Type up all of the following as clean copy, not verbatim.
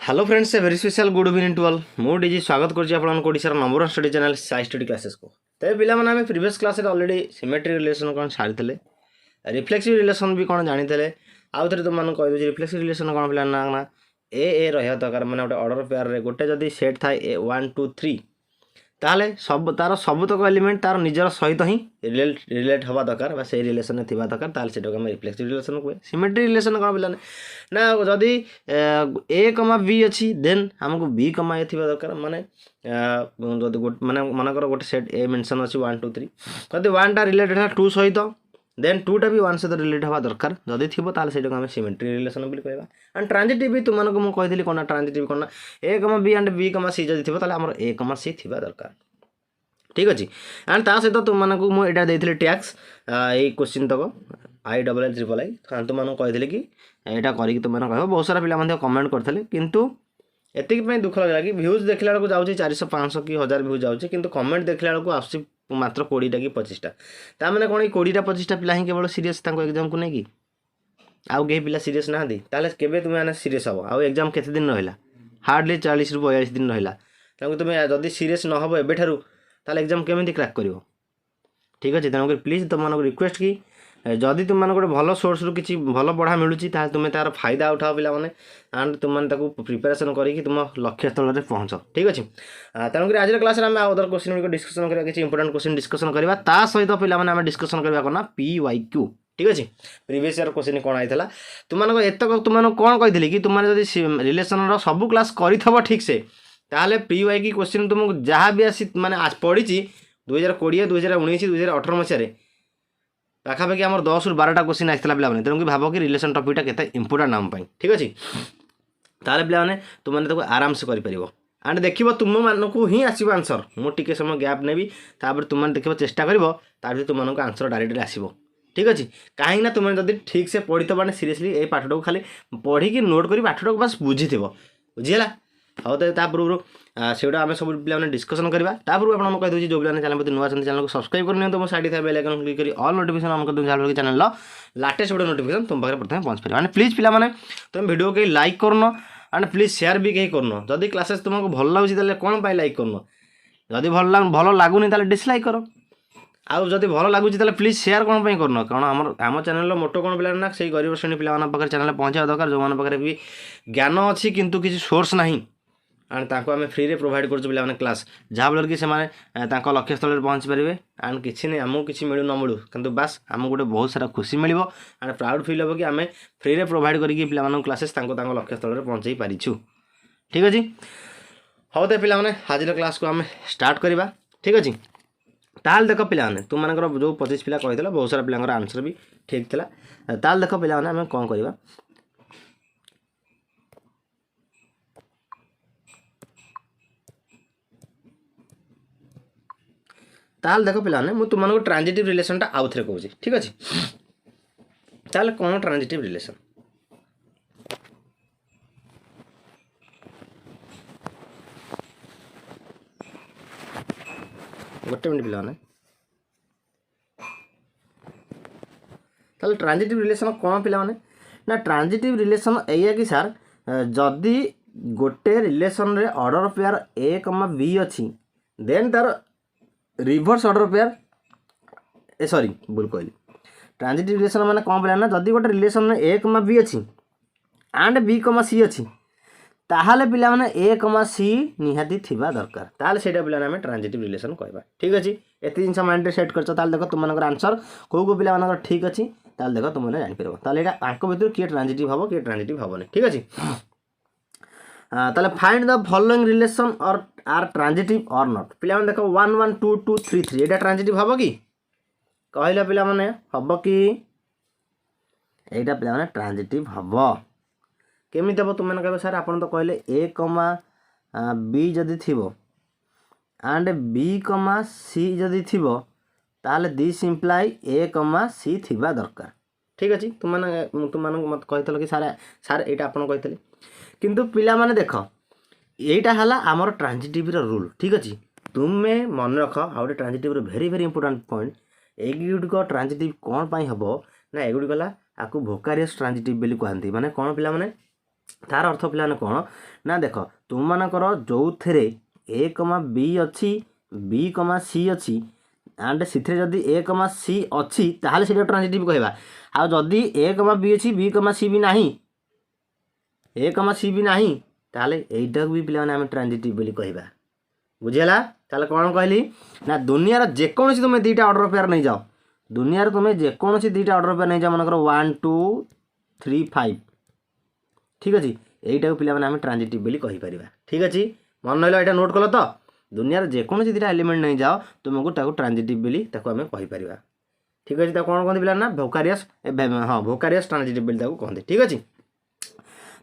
Hello friends a very special good evening to all मु डीजी स्वागत करछि आपन को Odisha number 1 study channel Sai study classes को। ते पिला माने हम प्रीवियस क्लास रे ऑलरेडी सिमेट्री रिलेशन कोन छाड़ितले रिफ्लेक्सिव रिलेशन भी कोन जानितले आउ थरे तुम मन कहि दो रिफ्लेक्सिव रिलेशन कोन पिला ना ए रहया दरकार माने गोटे ऑर्डर पेयर रे गोटे जदी सेट थाए ए 1 2 3 ताले सब तार सबतक एलिमेंट तार निजर सहित ही रिलेट हवा दरकार बा से रिलेशन में थिबा दरकार ताले सेटा हम रिफ्लेक्सिव रिलेशन को सिमेट्री रिलेशन कोन पिला ना जदी ए कमा बी अच्छी देन हमको बी कमा ए थिबा दरकार माने जदी माने मनकर गोटे सेट ए मेंशन अछि 1 2 3 जदी 1 टा रिलेटेड है 2 सहित देन 2 टा भी 1 सहित रिलेट हवा दरकार जदी थिबो ताले सेटा हम सिमेट्री रिलेशन बोली कहबा एंड ट्रांजिटिव भी तुम को मु कहितली कोना ट्रांजिटिव कोना ए कमा बी एंड बी कमा सी जदी थिबो ताले हमर ए कमा सी थिबा दरकार ठीक अच्छे एंड ता सहित तुम को मुझे देती टैक्स ये क्वेश्चन तक ILL तुम कही कि यहाँ करके तुम कह बहुत सारा पिला कमेंट करते किंतु एतिक दुख लगे कि व्यूज देखला बेलू जाऊँगी 400 500 कि 1000 व्यूज जाऊँगी किंतु कमेंट देखला बेलू आस मात्र 20टा कि 25टा ताने कौन 20टा 25टा पिला ही केवल सीरीयस एग्जाम को नहीं आउ कहीं पिला सीरीयस ना ताले केबे तुम सीरीयस हम आउ एग्जाम केते दिन रहा हार्डली 40 ରୁ 42 दिन रहा तुम जदि सीरीयस न हम एबेठारू ताले एग्जाम केमी क्रैक कर ठीक अच्छे तेणुक प्लीज तुम मन रिक्वेस्ट कि जदि तुम गोटे भल सोर्स रु किसी भल पढ़ा मिलूँ तुम्हें तार फायदा उठाओ पिला माने एंड तुम प्रिपेरेसन करके तुम लक्ष्य स्थल में पहुँच ठीक अच्छे तेणुक आज क्लास में अदर क्वेश्चन गुड डिस्कसन करा किसी इंपोर्टेंट क्वेश्चन डिस्कसन करवा ता सहित पिला डिस्कसन करवा करना PYQ ठीक अच्छे प्रीवियस ईयर क्वेश्चन कौन आई तुम एतक तुम कौन कही कि तुमने रिलेसन सब क्लास कर ठीक से ताहले PYQ क्वेश्चन तुमको जहाँ भी आसी माने पड़ी 2020 2019 2018 मसीह पाखापाखि आम 10 ରୁ 12टा क्वेश्चन आसाला पे तेणुक भाव कि रिलेसन टॉपिकटा केते इंपोर्टेंट आम ठीक अच्छे ताहले पे तुमने आराम से कर एंड देख तुम मानक ही आसो आंसर मुझे समय गैप नेबी तुमने देख चेष्टा कर तुमको आंसर डायरेक्टली आसो ठीक अच्छे कहीं तुमने जब ठीक से पढ़ी तो सीरीयसली ये पाठटा को खाली पढ़ी नोट कर पाठटा को बस बुझी बुझीगला हाँ तो पूर्व से आम सब पे डिस्कसन करवा पूर्व आप कही जो पे चैनल प्रति नुआ चैनल को सब्सक्राइब करनी तो साइड था बेल आइकन क्लिक कर ऑल नोटिफिकेशन ऑन कर दूँ चैनल लाटेस्ट वीडियो नोटिफिकेशन तुम पाखे प्रथम पहुँच पारे प्लीज पे तुम वीडियो कहीं लाइक करन एंड प्लीज शेयर भी कहीं करन जदि क्लासेस तुमको भल लगुच कौन लाइक करन जदि भल लगुनि डिसलाइक कर आउ जब भल लगुच प्लीज शेयर कौन करन कारण आम चैनल मोटो कौन पे ना से गरीब श्रेणी पे चैनल पहुँचा दरकार जो पाखे भी ज्ञान अच्छी किंतु किसी सोर्स ना एंड आम फ्री रे प्रोवाइड कर क्लास जहाँ फल कि लक्ष्य स्थल में पहुँची पारे एंड किसी नहीं आमको किसी मिलू न मिलू किंतु बास आमको गोटे बहुत सारा खुशी मिल एंड प्राउड फील हम कि आम फ्री रे प्रोवाइड करके पे क्लासेस लक्ष्य स्थल में पहुँचाई पारिछु ठीक अच्छे हाँ तो पे आज क्लास को आम स्टार्ट करवा ठीक अच्छे ताल देख पे तुम मान जो 25 पिला कही बहुत सारा पिला आंसर भी ठीक था ताल देख पे आम कौन करवा ताल देख पे मुझे तुमको ट्रांजिटिव रिलेशनटा आउ थे कहूँ ठीक अच्छे ताल कौन ट्रांजिटिव रिलेशन गोटे मिनट पे ट्रांजिटिव रिलेशन कौन पे ना ट्रांजिटिव रिलेशन या कि सार जदि गोटे रिलेशन रे ऑर्डर पेयर A, B अच्छी देन तार रिवर्स ऑर्डर पेयर सॉरी भूल कहली ट्रांजिटिव रिलेशन माने कौन पे ना जदि गोटे रिलेशन में A, B अच्छी एंड B, C अच्छी ताहले पिला माने A, C निहाती थिबा दरकार ताहले सेटा पिला नामे ट्रांजिटिव रिलेशन कहबा ठीक अछि एति जिंस माइंड रे सेट करछ ताहले देखो तुम मानकर आंसर को पिला मानकर ठीक अछि ताहले देखो तुम माने जानि परबो ताहले एटा आंक भितर के ट्रांजिटिव हबो के ट्रांजिटिव हबो नै ठीक अछि ताहले फाइंड द फॉलोइंग रिलेशन और आर ट्रांजिटिव और नॉट पिला माने देखो 1 1 2 2 3 3 एटा ट्रांजिटिव हबो की कहला पिला माने हबो की एटा पिला माने ट्रांजिटिव हबो केमी हम तुमने कह सर आप तो कहले A, B जदि थी एंड B, C जदि थी ताले दिस इम्प्लाई A, C थिबा दरकार ठीक अच्छे तुम मत कही कि सार सार यहाँ आप कही किंतु पिला माने देख यहीटा है आमर ट्रांजिटिव रूल ठीक अच्छे तुम्हें मन रख आउे ट्रांजिटिव भेरी भेरी इंपोर्टेंट पॉइंट एगुड़िक ट्रांजिटिव कौन हम ना एगुड़िक आपको भोकारियस ट्रांजिटिव कहती माने कौन पिला माने तार अर्थ पे कौन ना देख तुम मानकर जो थे ए कमा बी अच्छी बी कमा सी अच्छी एंड से जदि ए कमा सी अच्छी ताहले से ट्रांजिटिव कहवा आ जदि ए कमा बी अच्छी बी कमा सी भी नहीं ए कमा सी भी नहीं ताहले एटा भी पिला आम ट्रांजिटिव बोली कहवा बुझीगला। ताहले कौन कहली ना दुनियार जेकोसी तुम दुईटा ऑर्डर पेयर नहीं जाओ दुनियार तुम जेकोसी दुईटा ऑर्डर पेयर नहीं जाओ मनकर 1 2 3 5 ठीक अच्छे यहीटा को पे आम ट्रांजिटिव बोली कहीपर ठीक अच्छे मन रहा यहाँ नोट कल तो दुनियार जेकोसी दुईटा एलिमेंट नहीं जाओ तुमको ताको ट्रांजिटिव बोली ताको आम कहीपर ठीक अच्छे कौन कहते पिला ना भोकारियस हाँ भोकारियस ट्रांजिटिव बोली ताको कहते ठीक अच्छे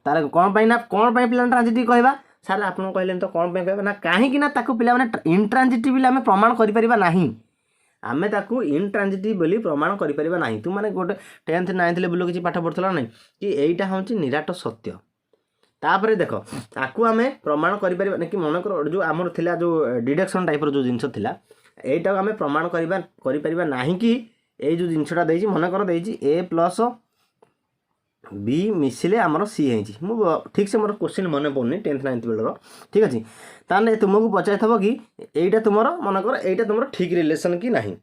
तार कौन पाई ना कौन पाई पिला ट्रांजिटिव कहवा सार आप कहले तो कौन पाई कहवा ना कहीं ना ताको पिला माने इनट्रांजिटिव बोली आम प्रमाण करिपरिबा नहीं आमे ताकू इनट्रांजिटिव बोली प्रमाण करिपरिबा नहीं तू माने गोटे 10th 9th लेवल किसी पाठ पढ़ुला नहीं कि एईटा होची निराट सत्य तापर देख ताकू आमे प्रमाण करिपरिबा कि मनकर जो आमर थिला जो डिडक्शन टाइप जो जिनस थिला एईटा आमे प्रमाण करिपरिबा नहीं कि ए जो जिनसटा देछि मनकर देछि ए प्लस बी मिसिले आमर सी है मु ठीक से मोर क्वेश्चन मन पड़नी 10th 9th बेलर ठीक अच्छे ताने तुमको पचार थब कि एटा तुम मनकर एटा तुम ठीक रिलेसन कि नहीं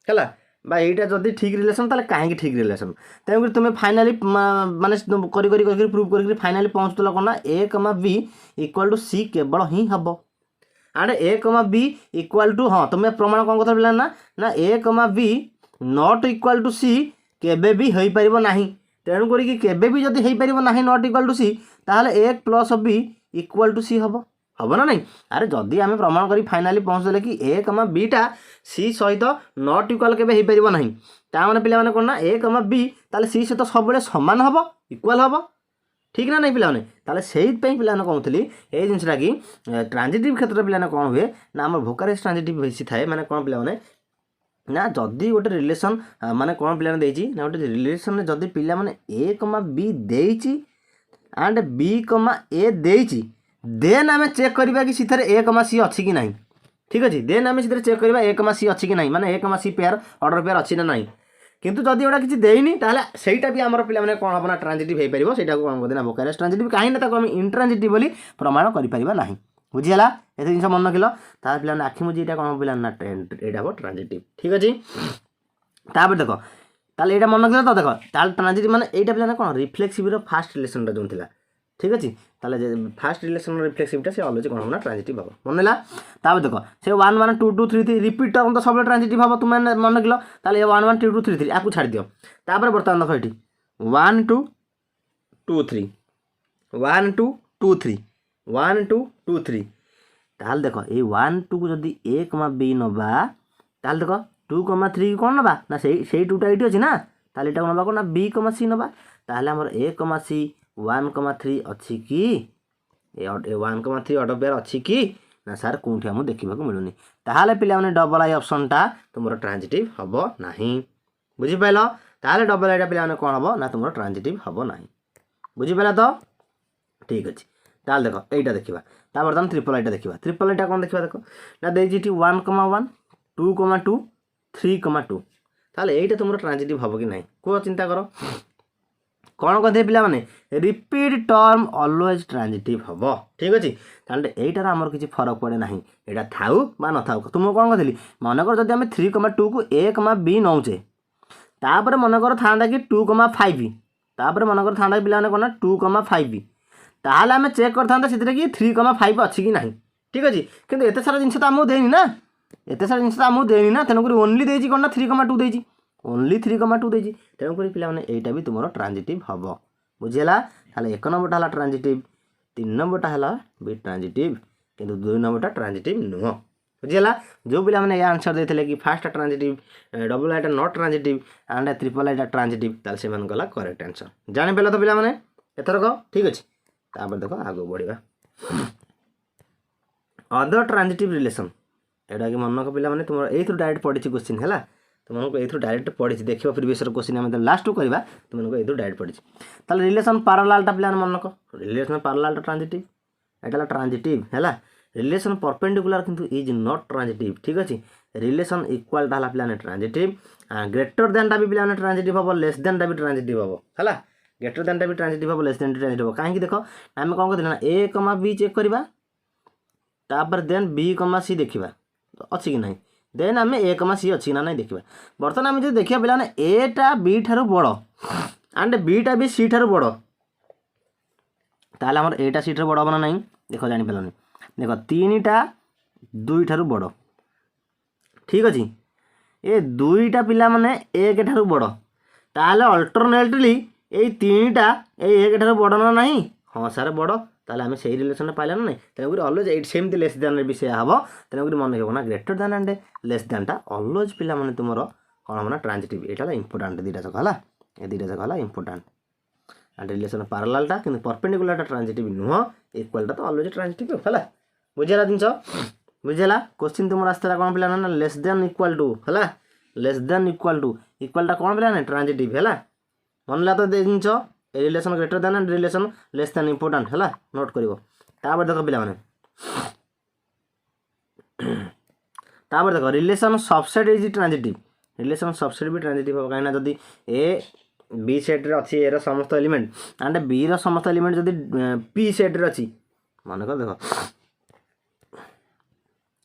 है बा एटा जदि ठीक रिलेसन ताले कहीं ठीक रिलेसन तेणुक तुम फाइनाली माने करी प्रूव कर फाइनाली पहुँचुल कौन ना ए कमा बी इक्वाल टू सी केवल ही हम आंड ए कमा बी इक्वाल टू हाँ तुम प्रमाण कौन कथा पिला ना ए कमा बी नॉट इक्वाल टू सी केबे भी हो पारिबो नाही तेणु करी केबे भी जदि हो पारिबो नाही नॉट इक्वाल टू सी ताहले ए प्लस बी इक्वाल टू सी हम हम ना नहीं अरे जदि आम प्रमाण करी फाइनाली पहुँचले कि ए कमा बीटा सी सहित नॉट इक्वाल केबे हो पारिबो नाही ता माने पिला माने कोन ना ए कमा बी ताले सी सहित सब बेले समान हम इक्वाल हम ठीक ना नहीं पिलाने ताले सेही पई पिलाने कहउतली ए जिंसटा कि ट्रांजिटिव क्षेत्र पिलाने कोन हुए ना हमर भोकारियस ट्रांजिटिव बेसी थाए माने कोन पिलाने ना जदि गोटे रिलेसन माने कौन पिला देछि ना गोटे रिलेसन जदि पिला माने ए कमा बी देछि एंड बी कमा ए देछि देन आमे चेक करबा कि सिथरे ए कमा सी अछि कि नहीं ठीक अछि देन आमे सिथरे चेक करबा ए कमा सी अछि कि नहीं माने ए कमा सी पेयर ऑर्डर पेयर अछि ना नहीं किंतु जदि ओडा किछि देइनी ताले सेटा भी हमर पिला माने कोन हबना ट्रांजिटिव हे परिबो सेटा को कोन कहदेना भोकारियस ट्रांजिटिव काहे ना ताको हम इनट्रांजिटिव बोली प्रमाण करि परिबा नहीं बुझीगला ये जिन मन रखिल तार पे आखि मुझे यहाँ कौन पे ना यहाँ हम ट्रांजिटिव ठीक अच्छे तापर देख ताले यहाँ मन रखिल तो देख ताल ट्रांजिटिव माने यहाँ पे कौन रिफ्लेक्सिव फास्ट रिलेसन जो था ठीक अच्छे ताले फास्ट रिलेसन रिफ्लेक्सिवटा से अलवेज कौन हम ट्रांजिटिव हम मन है तापर देख से 1 1 2 2 3 3 रिपीट तो सब ट्रांजिटिव हम तुम मन रखिल ताले 1 1 2 2 3 3 आपको छाड़ दियो तापर बर्तमान देख ये 1 2 2 3 1 2 2 3 1 2 2 3 ताल देख ये 1 2 को जदि ए कमा बी नबा ताल देख 2 कमा 3 कौन नबा ना से 2टा ये अच्छी ना ताल एटा नबा कौन ना बी कमा सी नबा ताल हमर ए कमा सी 1 कमा 3 अच्छी कि ए 1 कमा 3 ऑर्डर पेयर अच्छी कि ना सार कोठी हम देखा मिलूनी ताहले पिला माने डबल आई ऑप्शनटा तुमर ट्रांजिटिव हबो नाही बुझी पाइलो ताहले डबल आईटा पिला माने कोन हबो ना तुमर ट्रांजिटिव हबो नाही बुझी पाइला तो ठीक अछि ताल देख एटा देखिबा ता बर्तमान ट्रिपल आईटा देखिबा ट्रिपल आईटा कोन देखिबा देखो ना देजी 1 1 2 2 3 2 ताले एटा तुमर ट्रांजिटिव हबो कि नाही को चिंता करो कौन कहते पिला माने रिपीट टर्म ऑलवेज ट्रांजिटिव हबो ठीक अछि ताले एटार हमर किछि फरक पड़े नाही एटा थाउ बा न थाउ तुम कोन कहथली मन कर जदि हम 3 2 को a b नौचे तापर मन कर थांदा कि 2 5 तापर मन कर थांदा पिला माने कोन 2 5 ताहले आम चेक करता से कि 3 5 अच्छी कि ना ठीक अच्छे कितने एत सारा जिनस तो आमको देनी ना एत सारा जिनस तो आमको देनी ना तेणुक ओनली देती कौन ना 3 2 देती ओनली 3 2 देती तेणुक पे यहाँ भी तुम ट्रांजिटिव हम बुझीगला ताले 1 नंबरटा है ट्रांजिटिव 3 नंबरटा है भी ट्रांजिटिव किंतु 2 नंबरटा ट्रांजिटिव नुह बुझीगला जो पे मैंने आंसर देते कि fast transitive double आईटा not transitive and triple आईटा transitive ताले से गला करेक्ट आंसर जानी पाल तो पे एथरक ठीक अच्छे तापर देख आगे बढ़िया अदर ट्रांजिटिव रिलेसन एटा कि मन पिला माने तुम ए डायरेक्ट पढ़ी क्वेश्चन है तुमको ये डायरेक्ट पढ़ी देख प्रिवियस क्वेश्चन आम लास्ट को करवा तुमको ये डायरेक्ट पढ़ी ताले रिलेसन पैरेललटा पिला मन रिलेसन पैरेलल ट्रांजिटिव एटा ट्रांजिटिव है रिलेसन परपेंडिकुलर किंतु इज नॉट ट्रांजिटिव ठीक अच्छे रिलेसन इक्वालटा है पिला ट्रांजिटिव ग्रेटर देनटा भी पिला ट्रांजिटिव हम लेस देनटा भी ट्रांजिटिव हम है ग्रेटर दैनटा भी ट्रांजिटिव हम लेस दैन ट्रांजिटिव हम कहीं देख आम कौन करते ना ए कमा बी चेक करवा तापर देन बी कमा सी देखा अच्छी कि ना देन आम ए कमा सी अच्छी ना नहीं देखा बर्तमान आम जो देखा पे एटा बी ठार बड़ एंड बीटा भी सी ठार बड़ ताल आम एटा सी ठार बड़ हम ना नहीं देख जापारे देख 3टा 2 ठार बड़ ठीक अच्छे ए 2टा पिला माने 1 ठार बड़ ताल अल्टरनेटली ये 3टा 1 ठार बड़ ना नहीं हाँ सारे बड़ ताले आम से रिलेसन पाइला ना नहीं तेणुक अलवेज सेमती लेस दैन भी से हम तेणुक मन रखा ना ग्रेटर दैन एंड लेस दैनटा अलवेज पिला माने तुम कौन हम ना ट्रांजिटिव यहाँ इंपोर्टाट दुईटा जाक है ये दुईटा जाक है इंपोर्टाट एंड रिलेसन पारालालटा कि परपेंडिकुलरटा ट्रांजिटिव नुह इक्वालटा तो अलवेज ट्रांजिटिव है बुझेगा जिनस बुझेगा क्वेश्चन तुम आसला कौन पिला ना लेस दैन इक्वाल टू है लेस दैन इक्वालटा कौन पिला ना ट्रांजिटिव है मन ला तो जिनस relation greater than and relation less than important है नोट कर देख पिला देख relation subset is transitive relation subset भी ट्रांजिटिव हम कहीं जदि ए बी सेट रे अच्छी ए समस्त एलिमेंट एंड बी समस्त एलिमेंट जदि पी सेट रे अच्छी मन कर देख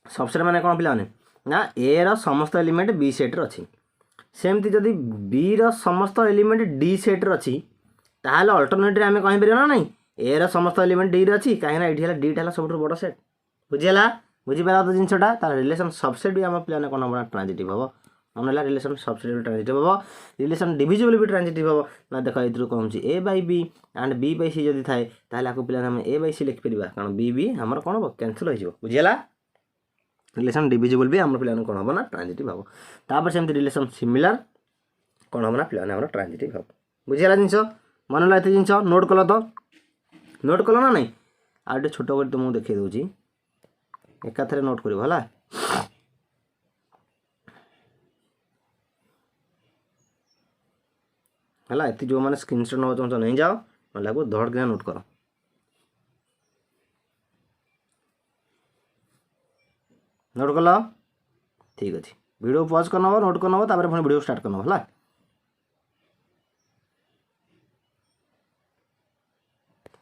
सबसेट माने कौन पिला ना ए समस्त एलिमेंट बी सेट रे अच्छी सेमती जदि बी समस्त एलिमेंट डी सेट रे अच्छी ताहले अल्टरनेटिव आम कहीं पार ना नहीं ए समस्त एलिमेंट डी रे अच्छी कहीं डी डीटा सब बड़ सेट बुझीगला बुझीपारा तो जिनटा रिलेसन सबसेट भी आम पे कौन हम ट्रांजिटिव हम मन है रिलेसन सबसेट भी ट्रांजिटिव हम रिलेसन डिविजिबल भी ट्रांजिटिव हम ना देख ये कौन a by b and b by c जब थाए आपको पे ए बाई सी लिखिपर कारण बी बी आम कौन हम कैनसल हो बुझीगला रिलेसन डिविजिबल भी आम पे कौन हम ना ट्रांजिटिव हम तापर सेमती रिलेसन सिमिलर कौन हम ना पे आम ट्रांजिटिव हम बुझीगला जिनस मन है जिनस नोट कल तो नोट कल ना नहीं आगे छोट कर तुमको देखा दूसरी एकाथरे नोट कर ये जो मैंने स्क्रीनशॉट नवा चाहो नहीं जाओ ना धड़ के नोट कर नोट कल ठीक अच्छे वीडियो पॉज कर नब नोट कर नब तापर पुणी वीडियो स्टार्ट कर नब है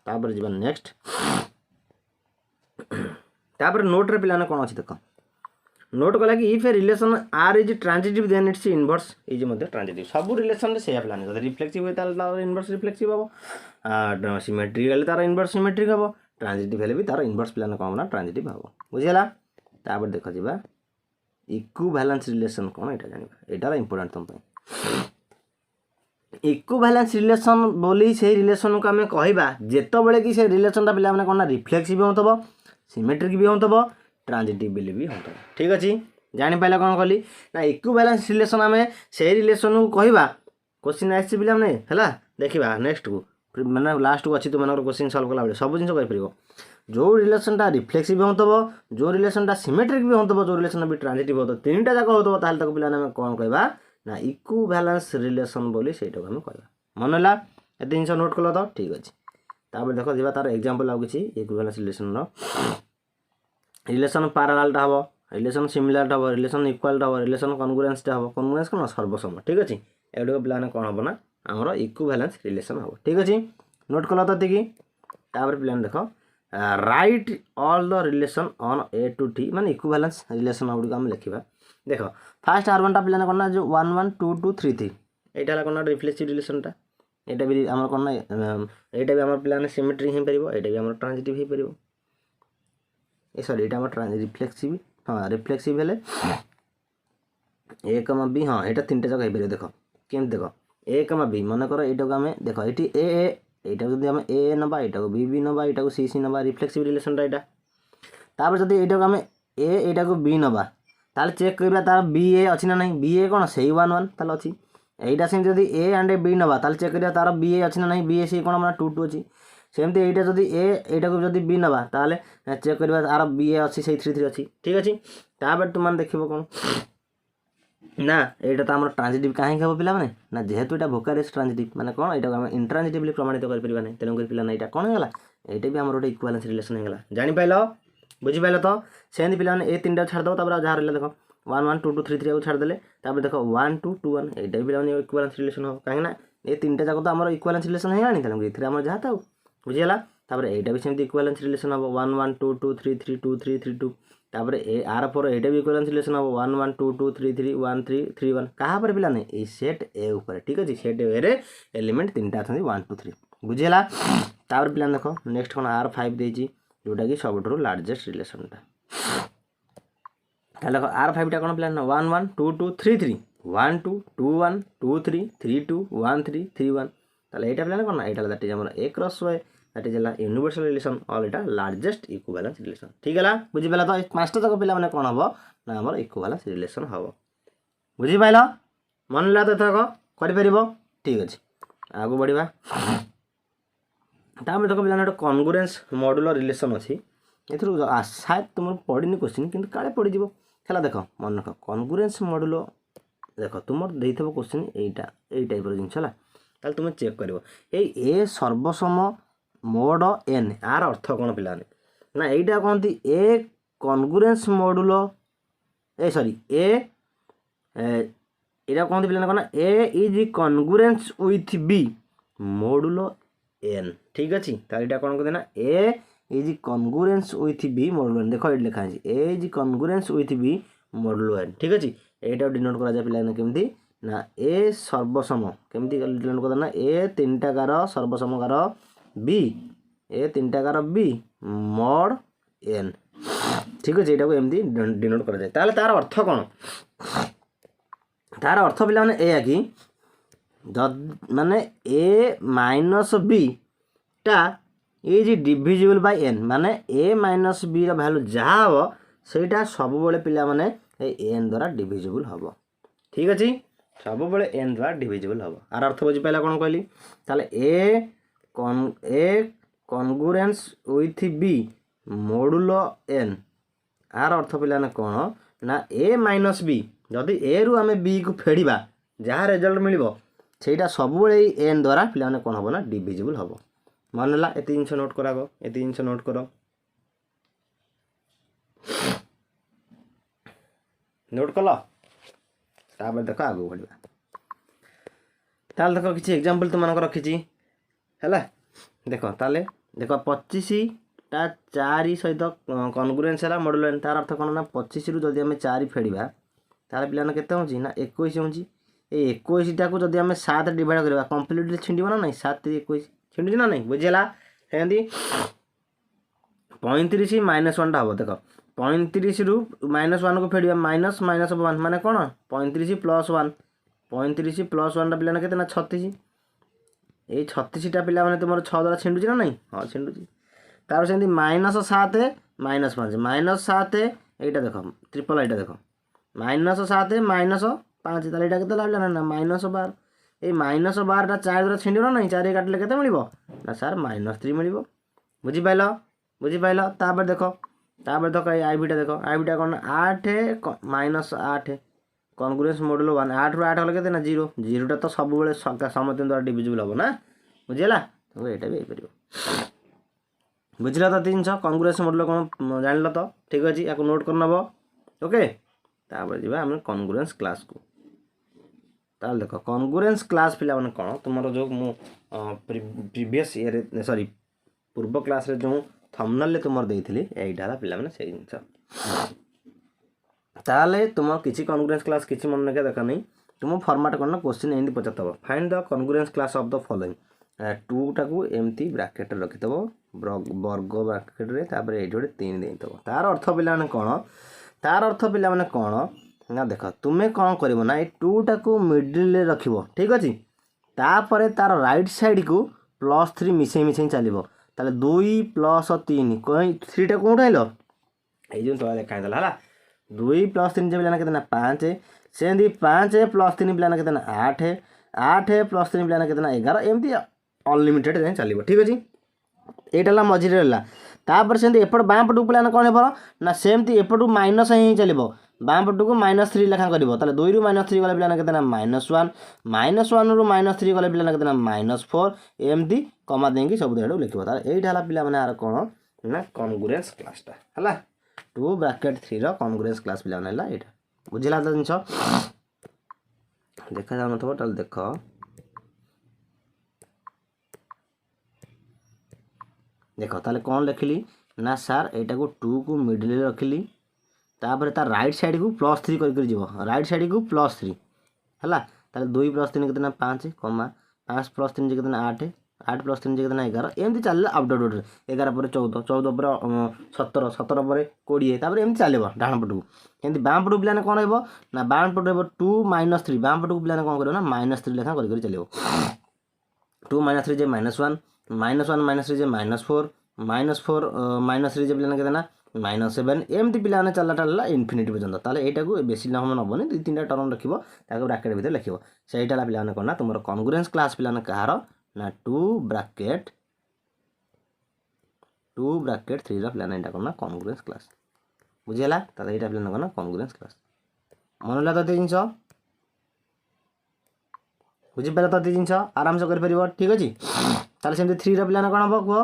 तापर जी नेक्स्ट तापर नोट रे पिलाने कौन अच्छी देख नोट कला कि if a relation R is transitive then its inverse is मध्य ट्रांजिटिव सब रिलेसन रे से प्लान जब रिफ्लेक्सिव होता है इनवर्स रिफ्लेक्सिव हम सिमेट्रिक हेल्ले तार इनवर्स सिमेट्रिक हम ट्रांजिटिव हेल्ले भी तार इनवर्स प्लान कौन ना ट्रांजिटिव हम बुझीगला तापर देख जा इक्विवेलेंस रिलेसन कौन यहाँ जाना यहाँ इंपोर्टेंट तुम इक्विवेलेंस रिलेसन बोली से रिलेसन को आम कहवा जितेबाला कि से रिलेसनटा पे कौन ना रिफ्लेक्सिव होता सिमेट्रिक भी होता ट्रांजिटिव भी होता ठीक अच्छे जापारे कौन कली ना इक्विवेलेंस रिलेसन आम से रिलेसन को कहवा क्वेश्चन आसी पे है देखा नेक्स्ट को मैंने लास्ट को अच्छी तुम क्वेश्चन सल्व कला सब जिन कहीपर जो रिलेसनटा रिफ्लेक्सिव होता जो रिलेसनटा सिमेट्रिक भी होता जो रिलेसन भी ट्रांजिटिव होता 3टा जाक होता पे कौन कहवा ना इक्विवेलेंस रिलेसन बोली सेटा को हम कहवा मन है ये जिन नोट कल तो ठीक अच्छे तापर देख जा तार एग्जांपल आउ कि इक्विवेलेंस रिलेसन रिलेसन पारालालटा हम रिलेसन सिमिलारटा हम रिलेसन इक्वालटा हम रिलेसन कन्ग्रुएंसटा हम कन्ग्रुएंस कौन सर्वसम ठीक अच्छे एगुड़ पे कौन हम ना आमर इक्विवेलेंस रिलेसन हम ठीक अच्छे नोट कल तो तापर पे देख right all the relation on A to T माने इक्विवेलेंस रिलेसन गुड़ी आम लिखा देख फास्ट R1टा पे कौन ना जो 1 1 2 2 3 3 यहाँ कौन रिफ्लेक्सिव रिलेसनटा यहाँ भी आम कौन ना यहाँ भी आम पे सिमेट्रिक हो पार यहाँ भी आम ट्रांजिटिव हो पार सॉरी यहाँ आम रिफ्लेक्सिव हाँ रिफ्लेक्सिव हेले ए कमा बी हाँ यहाँ 3टा जाक हो देख केम देख ए कमा बी मन कर यहाँ को आम देख ये यहाँ जब आम ए नवा यहाँ को बी नवा यहाँ को सी नवा रिफ्लेक्सिव रिलेसनटा यहाँ तापर जब यहाँ को आम ए यहाँ को बी नवा ताल चेक करवा तार बी ए अच्छी ना नहीं बी ए कौन से 1 1 ताल अच्छी यहाँ सेम जब ए एंड बी नवा ताल चेक करवा तार बी ए अच्छी ना नहीं बी ए सी कौन हमारा 2 2 अच्छी सेमती यहाँ जब ए यहाँ को जब बी नवा ताल चेक करवा तार बी ए अच्छी से 3 3 अच्छी ठीक अच्छे तापर तुम देख कौन ना यहाँ तो आम ट्रांजिटिव कहीं हम पे ना जेहेतु यहाँ भोकारियस ट्रांजिटिव माने कौन यहाँ आम इंट्रांजिटिवली प्रमाणित कर ना तेणुक पे यहाँ कौन होगा यहाँ भी आम गोटे इक्विवेलेंस रिलेसन होगा जापार बुझीपाल तो सेमती पे ए 3टा छाड़द जहाँ रहा देख 1 1 2 2 3 3 छाड़दे देख 1 2 2 1 यहाँ भी पे इक्विवेलेंस रिलेसन हो कहीं ये तीन टा जाक तो आम इक्वालेंस रिलेसन है ये आम जहाँ था बुझीगला यहाँ भी सेमती इक्वालेंस रिलेसन हम 1 1 2 2 3 3 2 3 3 2 तापर आर पर यहाँ भी इक्वालेंस रिलेसन हम 1 1 2 2 3 3 1 3 3 1 क्या पे नहीं सेट ए उपर ठीक अच्छे सेट ए रे एलिमेंट तीन टा 1 2 3 बुझीगला तापर पे देख नेक्स्ट कौन R5 देती जोटा कि सब लार्जेस्ट रिलेसनटा देख R5 टा कौन पे 1 1 2 2 3 3 1 2 2 1 2 3 3 2 1 3 3 1 ताले एटा पे कौन एटा दैट इज हमर A cross Y that is universal relation और एटा लार्जेस्ट इक्विवेलेंस रिलेशन ठीक है बुझी पाला तो पांचटा जाक पे माने कौन हम ना हमर इक्विवेलेंस रिलेशन हम बुझी पाइल मन ला तो थक कर परिबो ठीक अछि आगु बढ़िबा तापर देख पे कॉन्ग्रुएंस मॉड्यूलर रिलेशन अच्छी ए शायद तुम पढ़नी क्वेश्चन किंतु काले पड़ जाव है देख मन रख कॉन्ग्रुएंस मॉड्यूल देख तुम देथब क्वेश्चन एटा ए टाइप जिनस है तुम चेक कर ए सर्वसम मोड एन आर अर्थ कौन पे ना यहीटा कहती a congruence module a sorry a यहाँ कहते पे कौन a is congruence with b module n ठीक अच्छे तालीटा कौन कहते ना a is congruence with b module n देख ये लिखा है a is congruence with b module n ठीक अच्छे यहाँ डिनोट करा पे केमती ना ए सर्वसम केमती डिनोट करते ना ए तीन टाकार सर्वसम कार बी ए तीन टाकार बी मॉड एन ठीक अच्छे यहाँ एमती डिनोट करा जाए तार अर्थ कौन तार अर्थ पे मैंने कि माने ए माइनस बी टा इज डिविजिबल बाय एन माने ए माइनस बी भैल्यू जहाँ हम सेटा सब बेले पिला माने एन द्वारा डिविजिबल हम ठीक अच्छे सब बेले एन द्वारा डिविजिबल हम आर अर्थ बुझी पाला कौन कहली ताले a congruence with b module n आर अर्थ पे कौन ना ए माइनस बी जदि ए रु आम बी को फेड़ा जहाँ रिजल्ट मिल सेटा सब एन द्वारा पे कौन हम ना डिविजिबल हम मन है ये जिन नोट कर ये जिन नोट कर नोट कल तापर देख आगू बढ़ा ताल देख किसी एग्जांपल तुम रखी है देख ताले देख 25टा 4 सहित कॉन्ग्रुएंस है मॉड्यूल एन तार अर्थ कौन ना 25 रु जदि आम 4 फेड़ा तार पे केते होची ना 21 होची ए 21टा को जदि आम 7 डिवाइड करबा कंप्लीटली छिंडिबो ना नहीं 7 21 छिंडुची ना नहीं बुझीगला सेमती 35 माइनस 1 हम देख 35 रु माइनस 1 को फेड़ा माइनस माइनस 1 माने कौन 35 प्लस 1 35 प्लस 1 पे केते ना 36 ये 36टा पिला माने तुम 6 द्वारा छिंडुची ना नहीं हाँ छिंडुची तार से माइनस 7 माइनस 5 माइनस 7 एटा देख ट्रिपल एटा देख माइनस 7 माइनस 5 ताले एटा केते लागला ना माइनस 12 ये माइनस 12टा 4 द्वारा छिंडिब ना नहीं 4 काटिले केते मिलिबो ना सर माइनस 3 मिलिबो बुझी पाइल तापर देख आईवीटा देख आईवीटा कौन 8 माइनस 8 कॉन्ग्रुएंस मॉड्यूल 1 8 रु 8 हल केते ना 0 0टा तो सब बेले समस्त द्वारा डिविजिबल हम ना बुझीगला तो यहाँ भी हो बुझला तो जिन कॉन्ग्रुएंस मॉड्यूल कौन जान तो ठीक अच्छे या नोट कर नब ओके तापर जी आम कॉन्ग्रुएंस क्लास को ताल देख कॉन्ग्रुएंस क्लास पिला माने कौन तुम जो मु प्रीवियस ईयर सॉरी पूर्व क्लास रे जो थंबनेल तुम देइथिली एइटा पिला माने से जिनस ताले तुम किसी कॉन्ग्रुएंस क्लास किसी मन रखा देखा नहीं तुम फॉर्मेट करना क्वेश्चन एमती पचारतब find the congruence class of the following 2 टाकू एमती ब्रैकेट रखिथब वर्ग ब्रैकेट रे तापर एठी गोटे 3 देइथब तार अर्थ पिला माने कौन तार अर्थ पिला माने कौन ना देख तुम्हें कौन कर ना ये 2 टाकू मिडिल रखिब ठीक अच्छे तापर तार राइट साइड को +3 मिसई मिसई चलो ताले 2 + 3 कहीं 3 टा कौट आइल ये तला देखा है 2 + 3 पिलाना केतना 5 सेमती 5 + 3 पिलाना केतना 8 8 + 3 पिलाना केतना 11 एमती अनलिमिटेड जाए चलो ठीक अच्छे यहाँ मझे रहा तापर से एपट बाँ पटू पिलाना कौन हे ना सेमती एपटू माइनस ही चलो बाँ पटू को -3 लेखा कर 2 रु -3 गले पिलाना केतना -1 -1 रु -3 गले पिलाना केतना -4 एमती कमा देंगे सब देड़ लिखो तार यहीटा पिला माने आर कौन ना कॉन्ग्रुएंस क्लासटा है 2 ब्रैकेट 3 रो कॉन्ग्रुएंस क्लास पिला माने है यहाँ बुझला तो जिन देखा जाऊ नथबो ताल देख देख ताले कौन लिखिली ना सार एटा को 2 को मिडिल रे रखिली तापर तार राइट साइड को +3 कर जीव राइट साइड को +3 है ताले 2 + 3 कितना 5 कमा 5 + 3 कितना 8 8 + 3 कितना 11 एमती चल अपडेट 11 पर 14 14 पर 17 17 पर 20 तापर एमती चलो डाण पटू एमती बाम पटू पिलाने कौन हो ना बाम पटू 2 - 3 बाम पटू पिलाने कौन करो ना -3 लेखा कर चलो 2 - 3 जे -1 -1 - 3 जे -4 -4 -3 जे पिलाने कितना -7 एमती पिलाने चलला चलला इनफिनिटी पर्यंत ताले एटा को बेसी नाम नबनी 2-3टा टर्म रखिबो ताको ब्रैकेट भीतर लिखिबो सेटा पिलाने कोना तुमर कॉन्ग्रुएंस क्लास पिलाने कहार ना 2 ब्रैकेट 3 रा पिलाने एटा कोना कॉन्ग्रुएंस क्लास बुझिला ताले एटा पिलाने कोना कॉन्ग्रुएंस क्लास मनला त जिंस बुझी पारे त जिंस आराम से कर परिबो ठीक अछि ताले सेमती 3 रा पिलाने कोन हबो को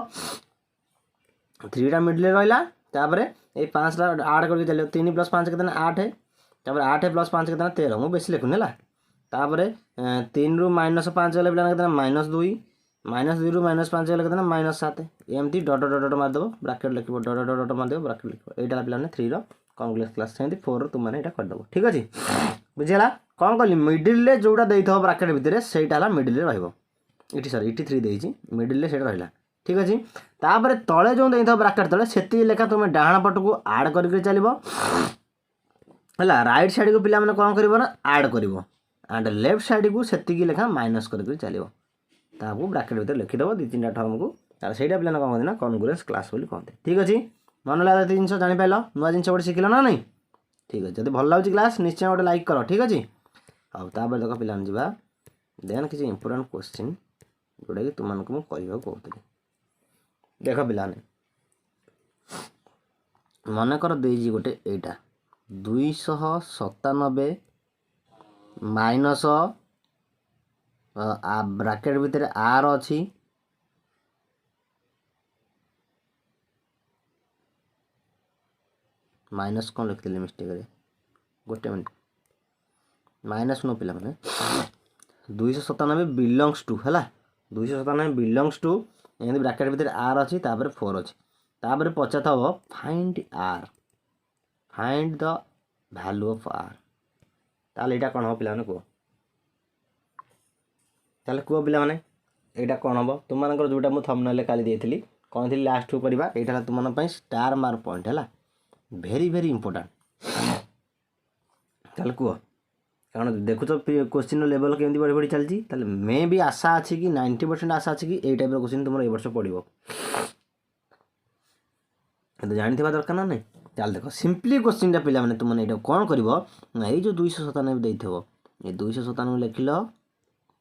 3 रा मिडिल रहला तापरे ए 5 रा ऐड करके चलियो 3 + 5 कितना 8 तापरे 8 + 5 कितना 13 मु बेसी लिखुनी हला तापरे 3 रु -5 गले पिलाने कितना -2 -2 रु -5 गले कितना -7 एमती डॉट डॉट डॉट मार दबो ब्रैकेट लिखिबो डॉट डॉट डॉट मार दबो ब्रैकेट लिखिबो एटा पिलाने 3 रो कॉन्ग्रुएंस क्लास सेमती 4 रो तुम माने एटा कर दबो ठीक अछि बुझिला कौन कली मिडिल रे जोटा देइथो ब्रैकेट भीतर सेटा हला मिडिल रे रहइबो इटी सॉरी इटी 3 देइची मिडिल रे सेटा रहला ठीक अछि तापर तळे जो देइथो ब्रैकेट तळे सेती लेखा तुम डाहाण पट को ऐड करके चलिबो हला राइट साइड को पिला माने कोन करबो ना ऐड करबो एंड लेफ्ट साइड को सेती की लेखा माइनस करके चलिबो ताको ब्रैकेट भीतर लिखि दबो 2-3टा टर्म को तार सेटा पिला कोन कहते ना कॉन्ग्रुएंस क्लास बोली कहते ठीक अछि मन लागला जिंस जानि पाइलो नुवा जिंस गोटे शिखिलो ना नहीं ठीक अछि जदी भल लागुची क्लास निश्चय गोटे लाइक करो ठीक अछि अब तापर देखो पिला जीवा देन किसी इंपोर्टेंट क्वेश्चन जोटा कि तुम को कहबा कहतली देखो पिलाने मन कर देजी गोटे एटा 297 माइनस ब्रैकेट भीतर आर अछि माइनस कौन लिखते मिस्टेक रे गोटे मिनट माइनस नो पिला माने 297 बिलोंग्स टू है 297 बिलोंग्स टू एंड ब्रैकेट भीतर आर अछि तापर 4 अछि तापर पछा थबो find r find the value of r ताले एटा कोन हो पिला माने को ताले को पिला माने एटा कोन हो तुम मानकर जोटा मु थंबनेल काली देइथिली कोन थी लास्ट को परिबा एटा तुम मन पई स्टार मार्क पॉइंट है भेरी भेरी इंपोर्टेंट ताले को कारण देखु तो क्वेश्चन लेवल केमती बढ़ी बढ़ी चलती ताले मे भी आशा अछि कि 90% आशा अछि कि ए टाइप रो क्वेश्चन तुमर ए वर्ष पड़िबो तो जानि थिबा दरकार ना नहीं चल देखो सिंपली क्वेश्चन टा पिला माने तुम एटा कोन करबो ना ए जो 297 देइथबो ए 297 लिखिलो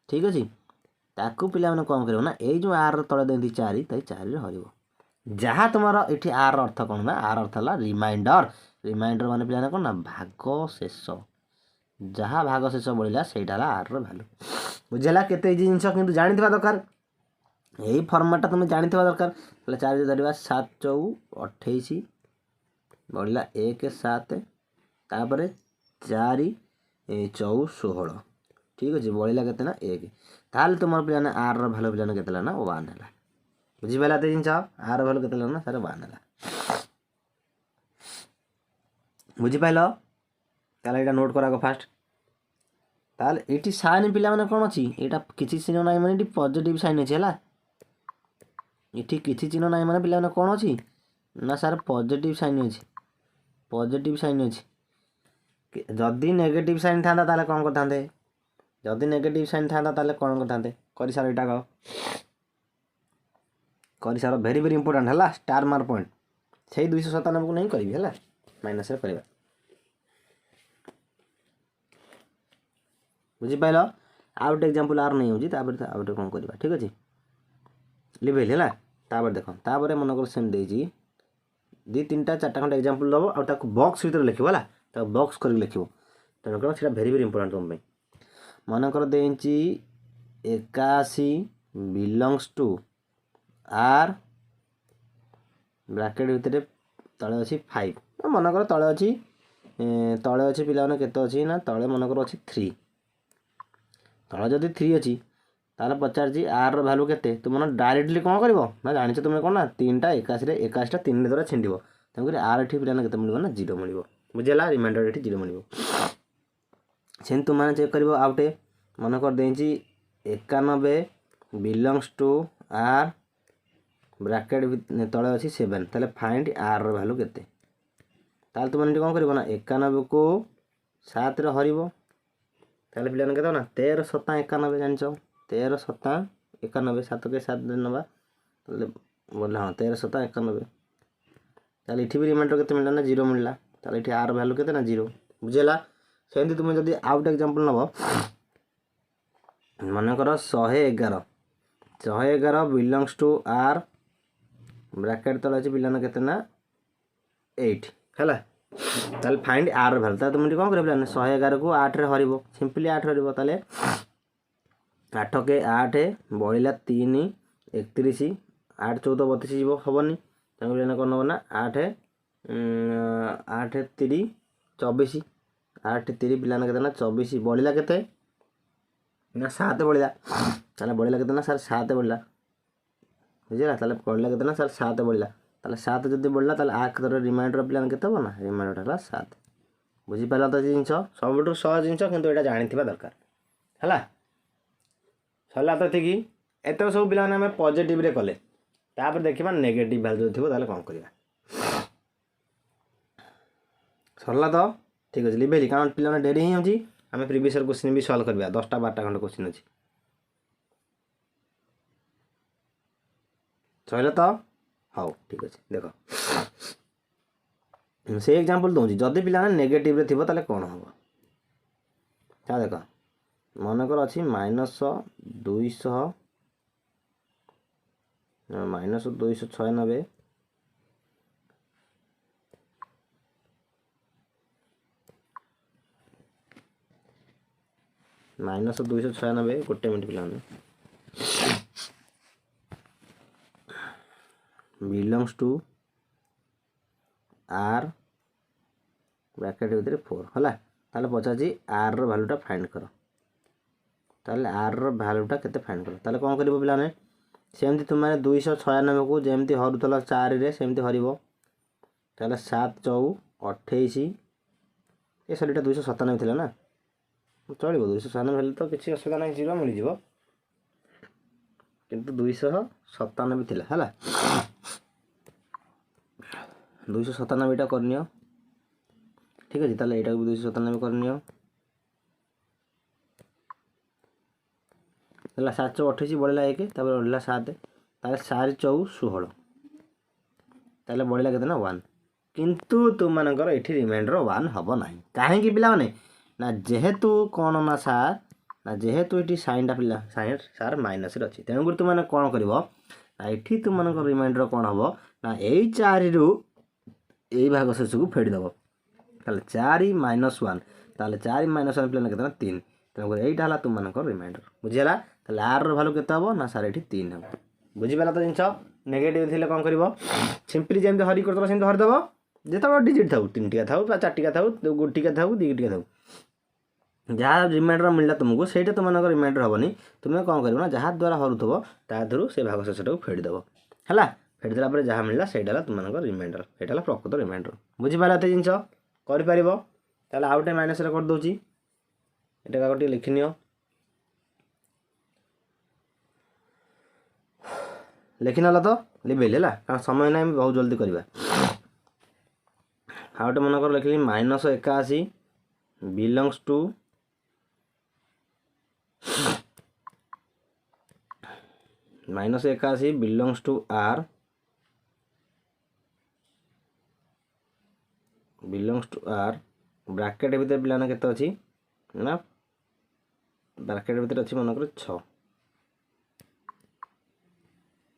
ठीक अछि ताकू पिला माने कोन करबो ना ए जो आर रो तळे देंती 4 ताई 4 रे हरिबो जहाँ तुम्हारा ये आर अर्थ कौन ना आर अर्थ है रिमाइंडर रिमाइंडर माने पिलाने कौन ना भाग शेष जहाँ भाग शेष बढ़ला सेटा आर रो वैल्यू बुझला केते जिंस किंतु जानि थिबा दरकार यही फॉर्मेट तुम जानि थिबा दरकार पहले 4 धरिबा 7 4 28 बढ़ला 1 7 तापर 4 4 16 ठीक अछि बढ़ला केते ना 1 ताल तुमर पिलाने आर रो वैल्यू पिलाने केतेला ना 1 हला बुझिपाला तो जिनस आर भल के ना सारे 1 है बुझिपाल ताले एटा नोट करा फास्ट ताले एटी साइन पिला माने कोन अछि एटा किछि चिन्ह नाही माने एटी पॉजिटिव साइन अछि हला एटी किछि चिन्ह नाही माने पिला माने कोन अछि ना सारे पॉजिटिव साइन अछि पॉजिटिव साइन अछि जदी नेगेटिव साइन थांदा ताले कोन करथांते जदी नेगेटिव साइन थांदा ताले कोन करथांते करि सार एटा ग करी सार भेरी भेरी इंपोर्टेंट है स्टार मार्क पॉइंट से 297 को नहीं करी है माइनस करवा बुझिपाल आउ गोटे एग्जांपल आर नहीं होजी तापर आउ गोटे कोन करबा ठीक अछि लेवल है तापर देखो तापर मन कर सेम देजी 2-3टा 4टा खंड एग्जांपल दबो आ ताको बॉक्स भीतर लिखिबो हला ता बॉक्स कर लिखिबो तन कर सेटा भेरी भेरी इंपोर्टेंट तुम पे मन कर देंची 81 बिलोंग्स टू आर ब्रैकेट भीतर तळे अछि 5 मन कर तळे अछि पिला माने केते अछि ना तळे मन कर अछि 3 तळे जदी 3 अछि ताले पचार आर भैल्यू केते तुम डायरेक्टली कौन कर ना जान तुम कौन ना 3टा 81 3 द्वारा छिंड तेणुक आर एटी पिलाने के मिल ना 0 मिल बुझेगा रिमाइंडर ये 0 मिल से तुमने चेक कर आउटे मन कर देची 91 बिलंग्स टू आर ब्राकेट तले अच्छी 7 ताले फाइंड आर भैल्यू केते ताले तुमने कौन कर ना 91 को 7 रे हर ताले पिलाने के ना 13 7 91 जान 13 7 91 7 के 7 नवा बोले हाँ 13 7 91 ताले इठी भी रिमाइंडर केते मिलला ना 0 मिलला ताले इठी आर भैल्यू केते ना 0 बुझेला सेमती तुम जब आउट एग्जांपल नब मनकर 111 बिलंग्स टू आर ब्रैकेट तले अच्छे पिलाना केते ना 8 है ताले फाइंड आर भैल्यू ताले तुम कौन कर 111 को 8 रे हर सिंपली 8 हर ताले 8 के 8 बढ़ला 3 31 8 14 32 जीव हेनी तेना कौन नब ना 8 8 3 24 8 3 पिलाना केते ना 24 बढ़ला केते ना 7 बढ़ला ताले बढ़ला केते ना सर 7 बढ़ला बुझला ताले बढ़ला केते ना सर 7 बढ़ला ताले 7 जदि बढ़ला ताले आखर रिमाइंडर पिलाना केते हो ना रिमाइंडर हला 7 बुझी पाला तो जिंस सबुठु सहज जिंस किंतु एटा जानिथिबा दरकार हला सरला तो ठीक एत सब पिला आम पॉजिटिव रे कले तापर देखा नेगेटिव भैल्यू थी ताले कौन करवा सरला तो ठीक अच्छे लिभेली कारण पिला डेरी ही होची आम प्रीवियस क्वेश्चन भी सॉल्व करवा 10टा 12टा खंड क्वेश्चन अच्छी सैला तो हाँ ठीक अच्छे देख से एग्जांपल दूसरी जदि पिला नेगेटिव रे थिबो ताले कौन हम क्या देख मनकर अच्छी -296 -296 गोटे मिनट पिला बिलंग्स टू आर ब्रैकेट भीतर 4 है ताले पचार आर रो भैल्यूटा फाइंड कर ताले आर रो भैल्यूटा केते फाइंड कर ताले कौन करिवो पिलाने सेमती तुमने 296 को जेमती हरुतला 4 रे सेमती हरिवो ताले 7 4 28 ये सरीटा 297 थिला ना चलो 297 भैल्यू तो किसी असुविधा ना 0 मिल जाव किंतु 297 थिला है 297टा करनियो ठीक अच्छे ताले यहाँ भी 297 करनियो है 728 बढ़ला 1 बढ़ला 7 ताले 4 4 16 ताले बढ़ला केतना 1 किंतु तुम मानकर ये रिमाइंडर 1 हम ना कहीं पिला माने ना जेहेतु कौन ना सार ना जेहेतु ये साइनटा पिला साइन सार माइनस अच्छी तेणुक तुमने कौन कर ये तुम मान रिमाइंडर कौन हम ना यही 4 रु यही भाग शेष को फेड़देव ताले 4 -1 ताले 4 -1 पिला केतना 3 तेणुक यहीटा है तुम मान रिमाइंडर बुझीगला ताले आर रो भैल्यू केते हम ना सार ये 3 हम बुझीपारा तो जिनस नेगेटिव थी कौन कर सिंपली जमी हरी कर सेमती हरिदेव जिते डिजिट था 3 टिका था 4 टिका था 1 टिका था 2 टिका था जहाँ रिमाइंडर मिलला तुमको सहीटा तुम रिमाइंडर हेनी तुम्हें कौन कर जहाँ द्वारा हरुव तादू से भाग शेष को फेड़देव है फेड़देला जहाँ मिलला सहीटा तुम रिमाइंडर यहाँ प्रकृत रिमाइंडर बुझीपारा एत जिनस कर आउटे माइनस करदे यहाँ गोटे लिखिनि लिखिना तो लिभेल है कारण समय ना बहुत जल्दी करवा आउटे मन कर लिखली -81 बिलंग्स टू -81 बिलंग्स टू आर ब्रैकेट भीतर पिलाना केते अच्छी ना ब्रैकेट भीतर अच्छी मनकर 6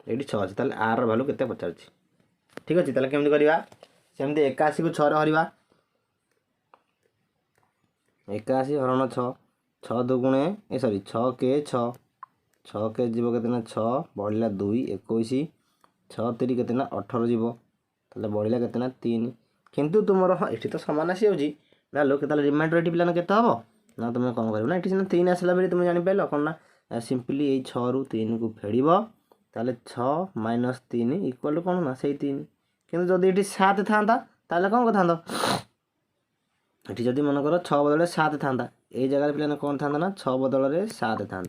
ये 6 अच्छी ताले आर भैल्यू केते पचार ठीक अच्छे ताले केमती करवा सेमती 81 को 6 रे हरिबा 81 हरण 6 6 दुगुणे सॉरी 6 के 6 6 के जीव केतना 6 बढ़ला 2 21 6 3 केतना 18 जीव ताले बढ़ला केतना 3 किंतु तुमर ये तो सामान आसी होची ना लोक ताले रिमाइंडर एटी पिलाना केते हबो ना तुम कौन करबो ना एटी 3 आसला बेले तुम जानि पाइलो कोन ना सिंपली ये 6 रु 3 को फेड़ ताले 6 माइनस 3 इक्वल टू कौन ना से 3 कि जदि ये 7 था ताले कौन था ये जदि मनकर 6 बदल 7 था ये जगह पे कौन था ना 6 बदल 7 था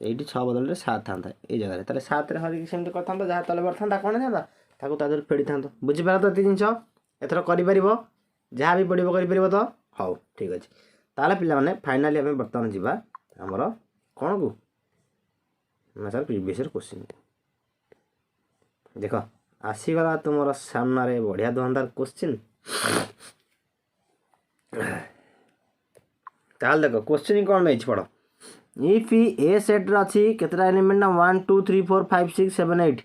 ये 6 बदल 7 था ये जगह ताले 7 हरिकी सेमती करता जहाँ तले बर था कौन था ताको ता देहर फेड़ी था बुझीपार तो ये जिन एथर कर जहाँ भी पड़ो कर तो हाँ ठीक अच्छे ताले पे फाइनाली आम बर्तमान जावा आमर कौन को ना सर प्रीवियस क्वेश्चन देख आसीगला तुम सामने बढ़िया दुहानदार क्वेश्चन ताल देख क्वेश्चन कौन नहीं पढ़ इफ ए सेट अच्छी केतटा एलिमेंट ना 1 2 3 4 5 6 7 8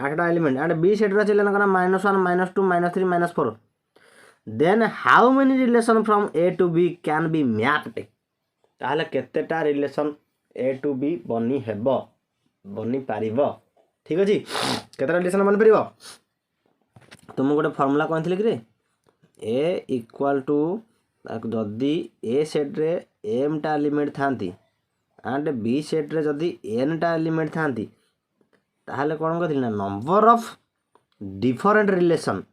8टा एलिमेंट एंड बी सेट अच्छे -1 -2 -3 -4 then how many relation from A to B can be mapped ताहले केतेटा रिलेशन ए टू बी बनी हेबो बनी पारिबो ठीक अछि केतेटा रिलेशन बनी पारिबो तुम गोटे फार्मूला कहथिले कि रे ए इक्वल टू जदि ए सेट रे एम टा एलिमेंट थांती एंड बी सेट रे जदि एन टा एलिमेंट थांती ताहले कोन कहथिले ना number of different relation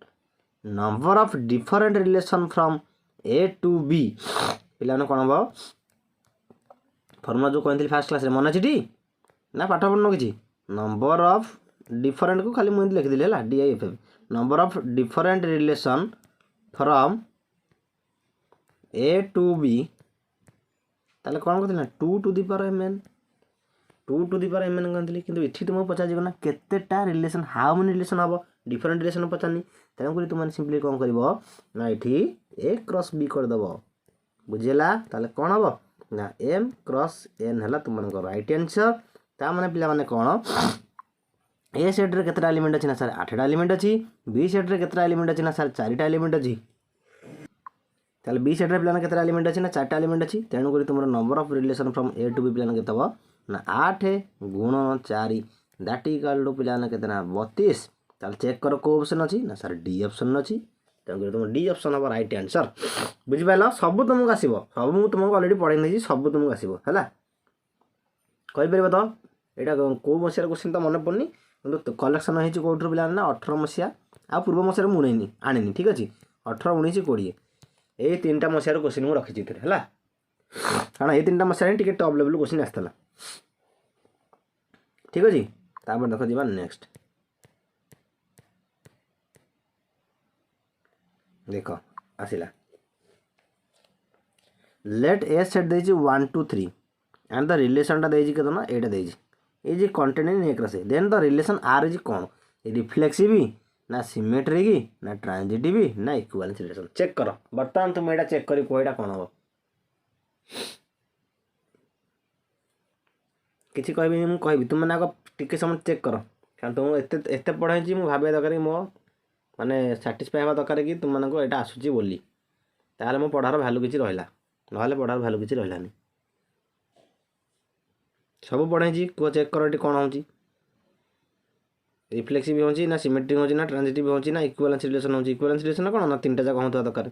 from A to B पिलाने कौन हम फर्मुला जो कहती फास्ट क्लास मन अच्छी ना पाठ पढ़न कि नंबर ऑफ डिफरेंट को खाली मुझे लिखिदेली है DIFF number of different relation from A to B ताले कौन कहते ना 2 to the power mn 2 to the power mn कहती कि इठी तुमको पचार ना केतेटा रिलेशन हाउ मेनी रिलेशन हम डिफरेंट रिलेशन पचारनी तेणुक तुम सिंपली कौन कर ना ये ए क्रॉस बी करदेव बुझेगा ताले कौन हम ना एम क्रॉस एन है तुम राइट आंसर ता माने पिला माने कौन ए सेट रे केतटा एलिमेंट अछि ना सर 8टा एलिमेंट अछि बी सेट रे केतटा एलिमेंट अछि ना सर 4टा एलिमेंट अछि ताले बी सेट रे पिला केतटा एलिमेंट अछि ना 4टा एलिमेंट अछि तेणुक तुम number of relation from A to B पिला केते हो ना 8 गुण 4 दैट इक्वल टू पिला केते ना 32 ताल चेक कर को ऑप्शन अछि ना सर डी ऑप्शन अछि तेणुक तुम डी ऑप्शन हम राइट आंसर बुझि पाइल सब तुमको आसीबो सब मु तुमको ऑलरेडी पढ़ाई नै सब तुमको आसीबो हैला कहि परबो तो एटा को मसिया क्वेश्चन तो मन पड़नी किंतु कलेक्शन होइछि कोठर पिला ना 18 मसिया आ पूर्व मसिया मु नै आनिनी ठीक अछि 18 19 20 ए तीनटा मसिया क्वेश्चन मु रखि छिथिरे हैला कारण ए तीनटा मसिया टिके टॉप लेवल क्वेश्चन आस्तला ठीक अछि तापर देखो जीवा नेक्स्ट देखो आसिला लेट ए सेट देछि 1 2 3 एंड द रिलेशन टा देछि केतना एटा देछि ए जे कंटेंट इन एक रसे then the relation are is कोन रिफ्लेक्सिव ना सिमेट्रिक ना ट्रांजिटिव ना इक्विवेलेंस रिलेशन चेक करो बर्तमान तुम एटा चेक करी कोइटा कोन हो किछि कहबी मु कहबी तुम ना टिके समय चेक करो कारण तुम एते एते पढाई छी मु भाबे दरकार मो माने सैटिस्फाई हवा दरकार कि तुम मानको एटा आसुची बोली ताले मो पढ़ार वैल्यू किछि रहला नहले पढ़ार वैल्यू किछि रहलानी सब पढ़ाई छी को चेक करो एटी कोन होची रिफ्लेक्सिव होची ना सिमेट्रिक होची ना ट्रांजिटिव होची ना इक्विवेलेंस रिलेशन होची इक्विवेलेंस रिलेशन कोन ना तीनटा जगह होता दरकार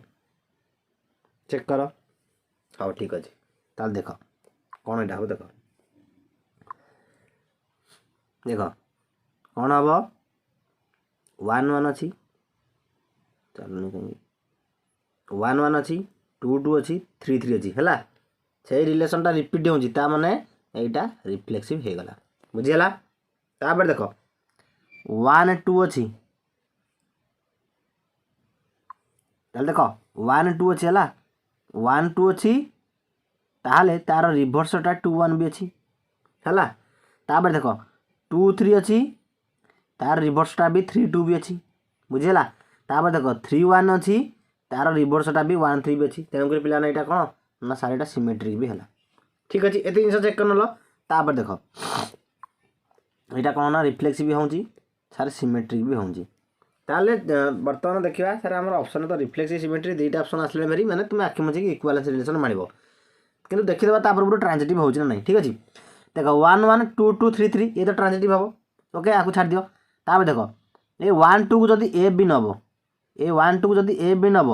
चेक करो हां ठीक अछि ताल देखो कोन एटा हो देखो देखो कौन हम 1 1 अच्छी चलो कहीं 1 1 अच्छी 2 2 अच्छी 3 3 अच्छी है से रिलेशन टा रिपीट होता माने एटा रिफ्लेक्सिव हो गला बुझीगला तापर देखो 1 2 अच्छी ताल देखो 1 2 अच्छी है 1 2 अच्छी ताले तार रिवर्स टा 2 1 भी अच्छी है तापर देखो 2 3 अच्छी तार रिवर्स टा भी 3 2 भी अच्छी बुझीगला तापर देखो 3 1 अच्छी तार रिवर्स टा भी 1 3 भी अच्छी तेणुक पिला एटा कौन ना सारे एटा सिमेट्रिक भी है ठीक अच्छे ये जिन चेक कर तापर देखो यहाँ कौन ना रिफ्लेक्सिव भी होची सारे सिमेट्रिक भी होची ताले बर्तमान देखा सारे आम ऑप्शन तो रिफ्लेक्सिव सिमेट्रिक दुईटा ऑप्शन आसले मेरी मैंने तुम आखि मझे इक्विवेलेंस रिलेशन मारिबो किंतु देखिदेबा तापर पूरा ट्रांजिटिव होची ना नहीं ठीक अच्छे देखो 1 1 2 2 3 3 ये तो ट्रांजिटिव हम ओके आपको छाड़ दियो तापर देखो ये 1 2 को जदि ए बी नब ए 1 2 को जदि ए बी नब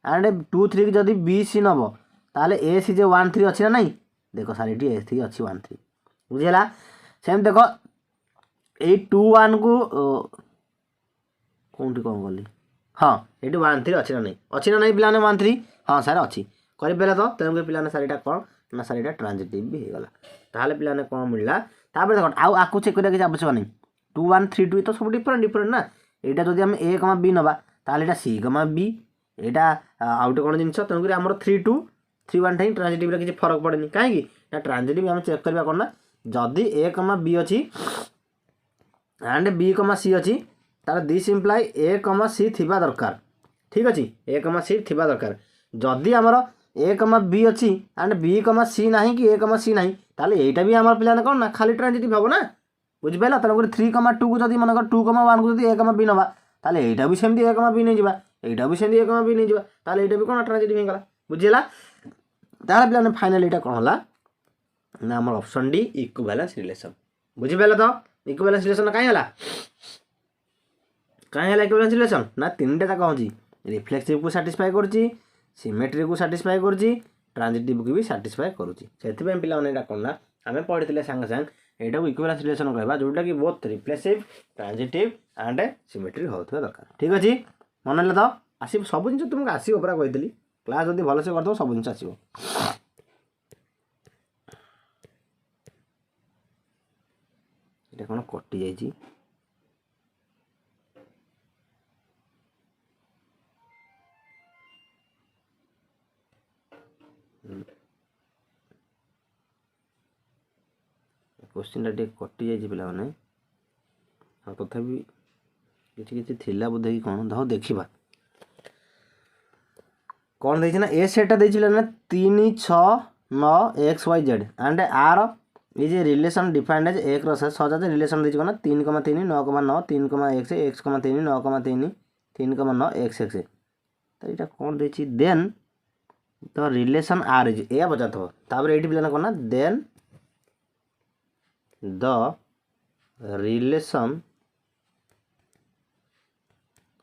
एंड 2 3 को जदि बी सी नब ताले ए सी जे 1 3 अच्छी ना नहीं देखो सारे ए 3 अच्छी 1 3 बुझीगला सेम देख ये 2 1 को कौटी कौन कली हाँ ये 1 3 अच्छी ना नहीं पिलाने 1 3 हाँ सारे अच्छी करें तो तेणुक पिलाने सार यहाँ कौन ना सार यहाँ ट्रांजिटिव भी होगा ताहले पिलाने कौन मिलला तापर देख आउ चेक करिया किसी आवश्यक नहीं 2 1 3 2 तो सब डिफरेंट ना यहाँ जदि आम ए कमा बी नवा ताहले सी कमा बी यहाँ आउ गोटे कौन जिनस तेणुक आम 3 2 3 1 ठाई ट्रांजिटिव किसी फरक पड़े कहीं ट्रांजिटिव आम चेक करवा कौन ना जदि ए कमा बी अच्छी एंड बी कमा सी अच्छी तार दिस इम्प्लाय ए कमा सी थिबा दरकार ठीक अच्छे ए कमा सी थिबा दरकार जदि आमर ए कमा बी अच्छी एंड बी कमा सी ना कि ए कमा सी ना ताले एटा भी आम पिलाने कौन ना खाली ट्रांजिटिव हम ना बुझिपाल तेनाली 3 कमा 2 को जब मन 2 कमा 1 को जब ए कमा बी नवा ताले एटा भी सेमती ए कमा बी नहीं जावा एटा भी सेमती ए कमा बी नहीं जावा ताले एटा भी कौन ट्रांजिटिव होगला बुझीगला ताले पिलाने फाइनल एटा कौन होला ना आम ऑप्शन डी इक्विवेलेंस रिलेशन बुझिपाल तो इक्विवेलेंस रिलेशन कहीं है कहीं है इक्विवेलेंस रिलेशन ना 3टा जाक हूँ रिफ्लेक्सिव को साटिस्फाई करुच्ची सिमेट्री को साटिस्फाई करुच्ची ट्रांजिटिव को भी साटिस्फाई करुच्ची से पे कौन ना आम पढ़ी सांगे सांग यहाँ को इक्विवेलेंस रिलेशन कहवा जोटा कि both reflexive transitive and symmetry होता दरकार ठीक अच्छे मन तो आस सब जिन तुमको आसो पूरा कही क्लास जब भलसे करदे सब जिन आसो ये कौन कटि जाइए क्वेश्चन टे कटि जाइए पिला माने हाँ तथापि किसी थिला बोधे कि कौन देखो देखा कौन देखिए ना ए सेटा देखिए ना 3 6 9 X Y Z and R ये जे रिलेशन डिफाइंड एज एक सहज रिलेशन देखिए ना 3 3 9 9 3 एक्स एक्स 3 9 3 3 9 एक्स एक्स तो यहाँ कौन देखिए then the relation are is या बचा था ये पिला कौन ना then the relation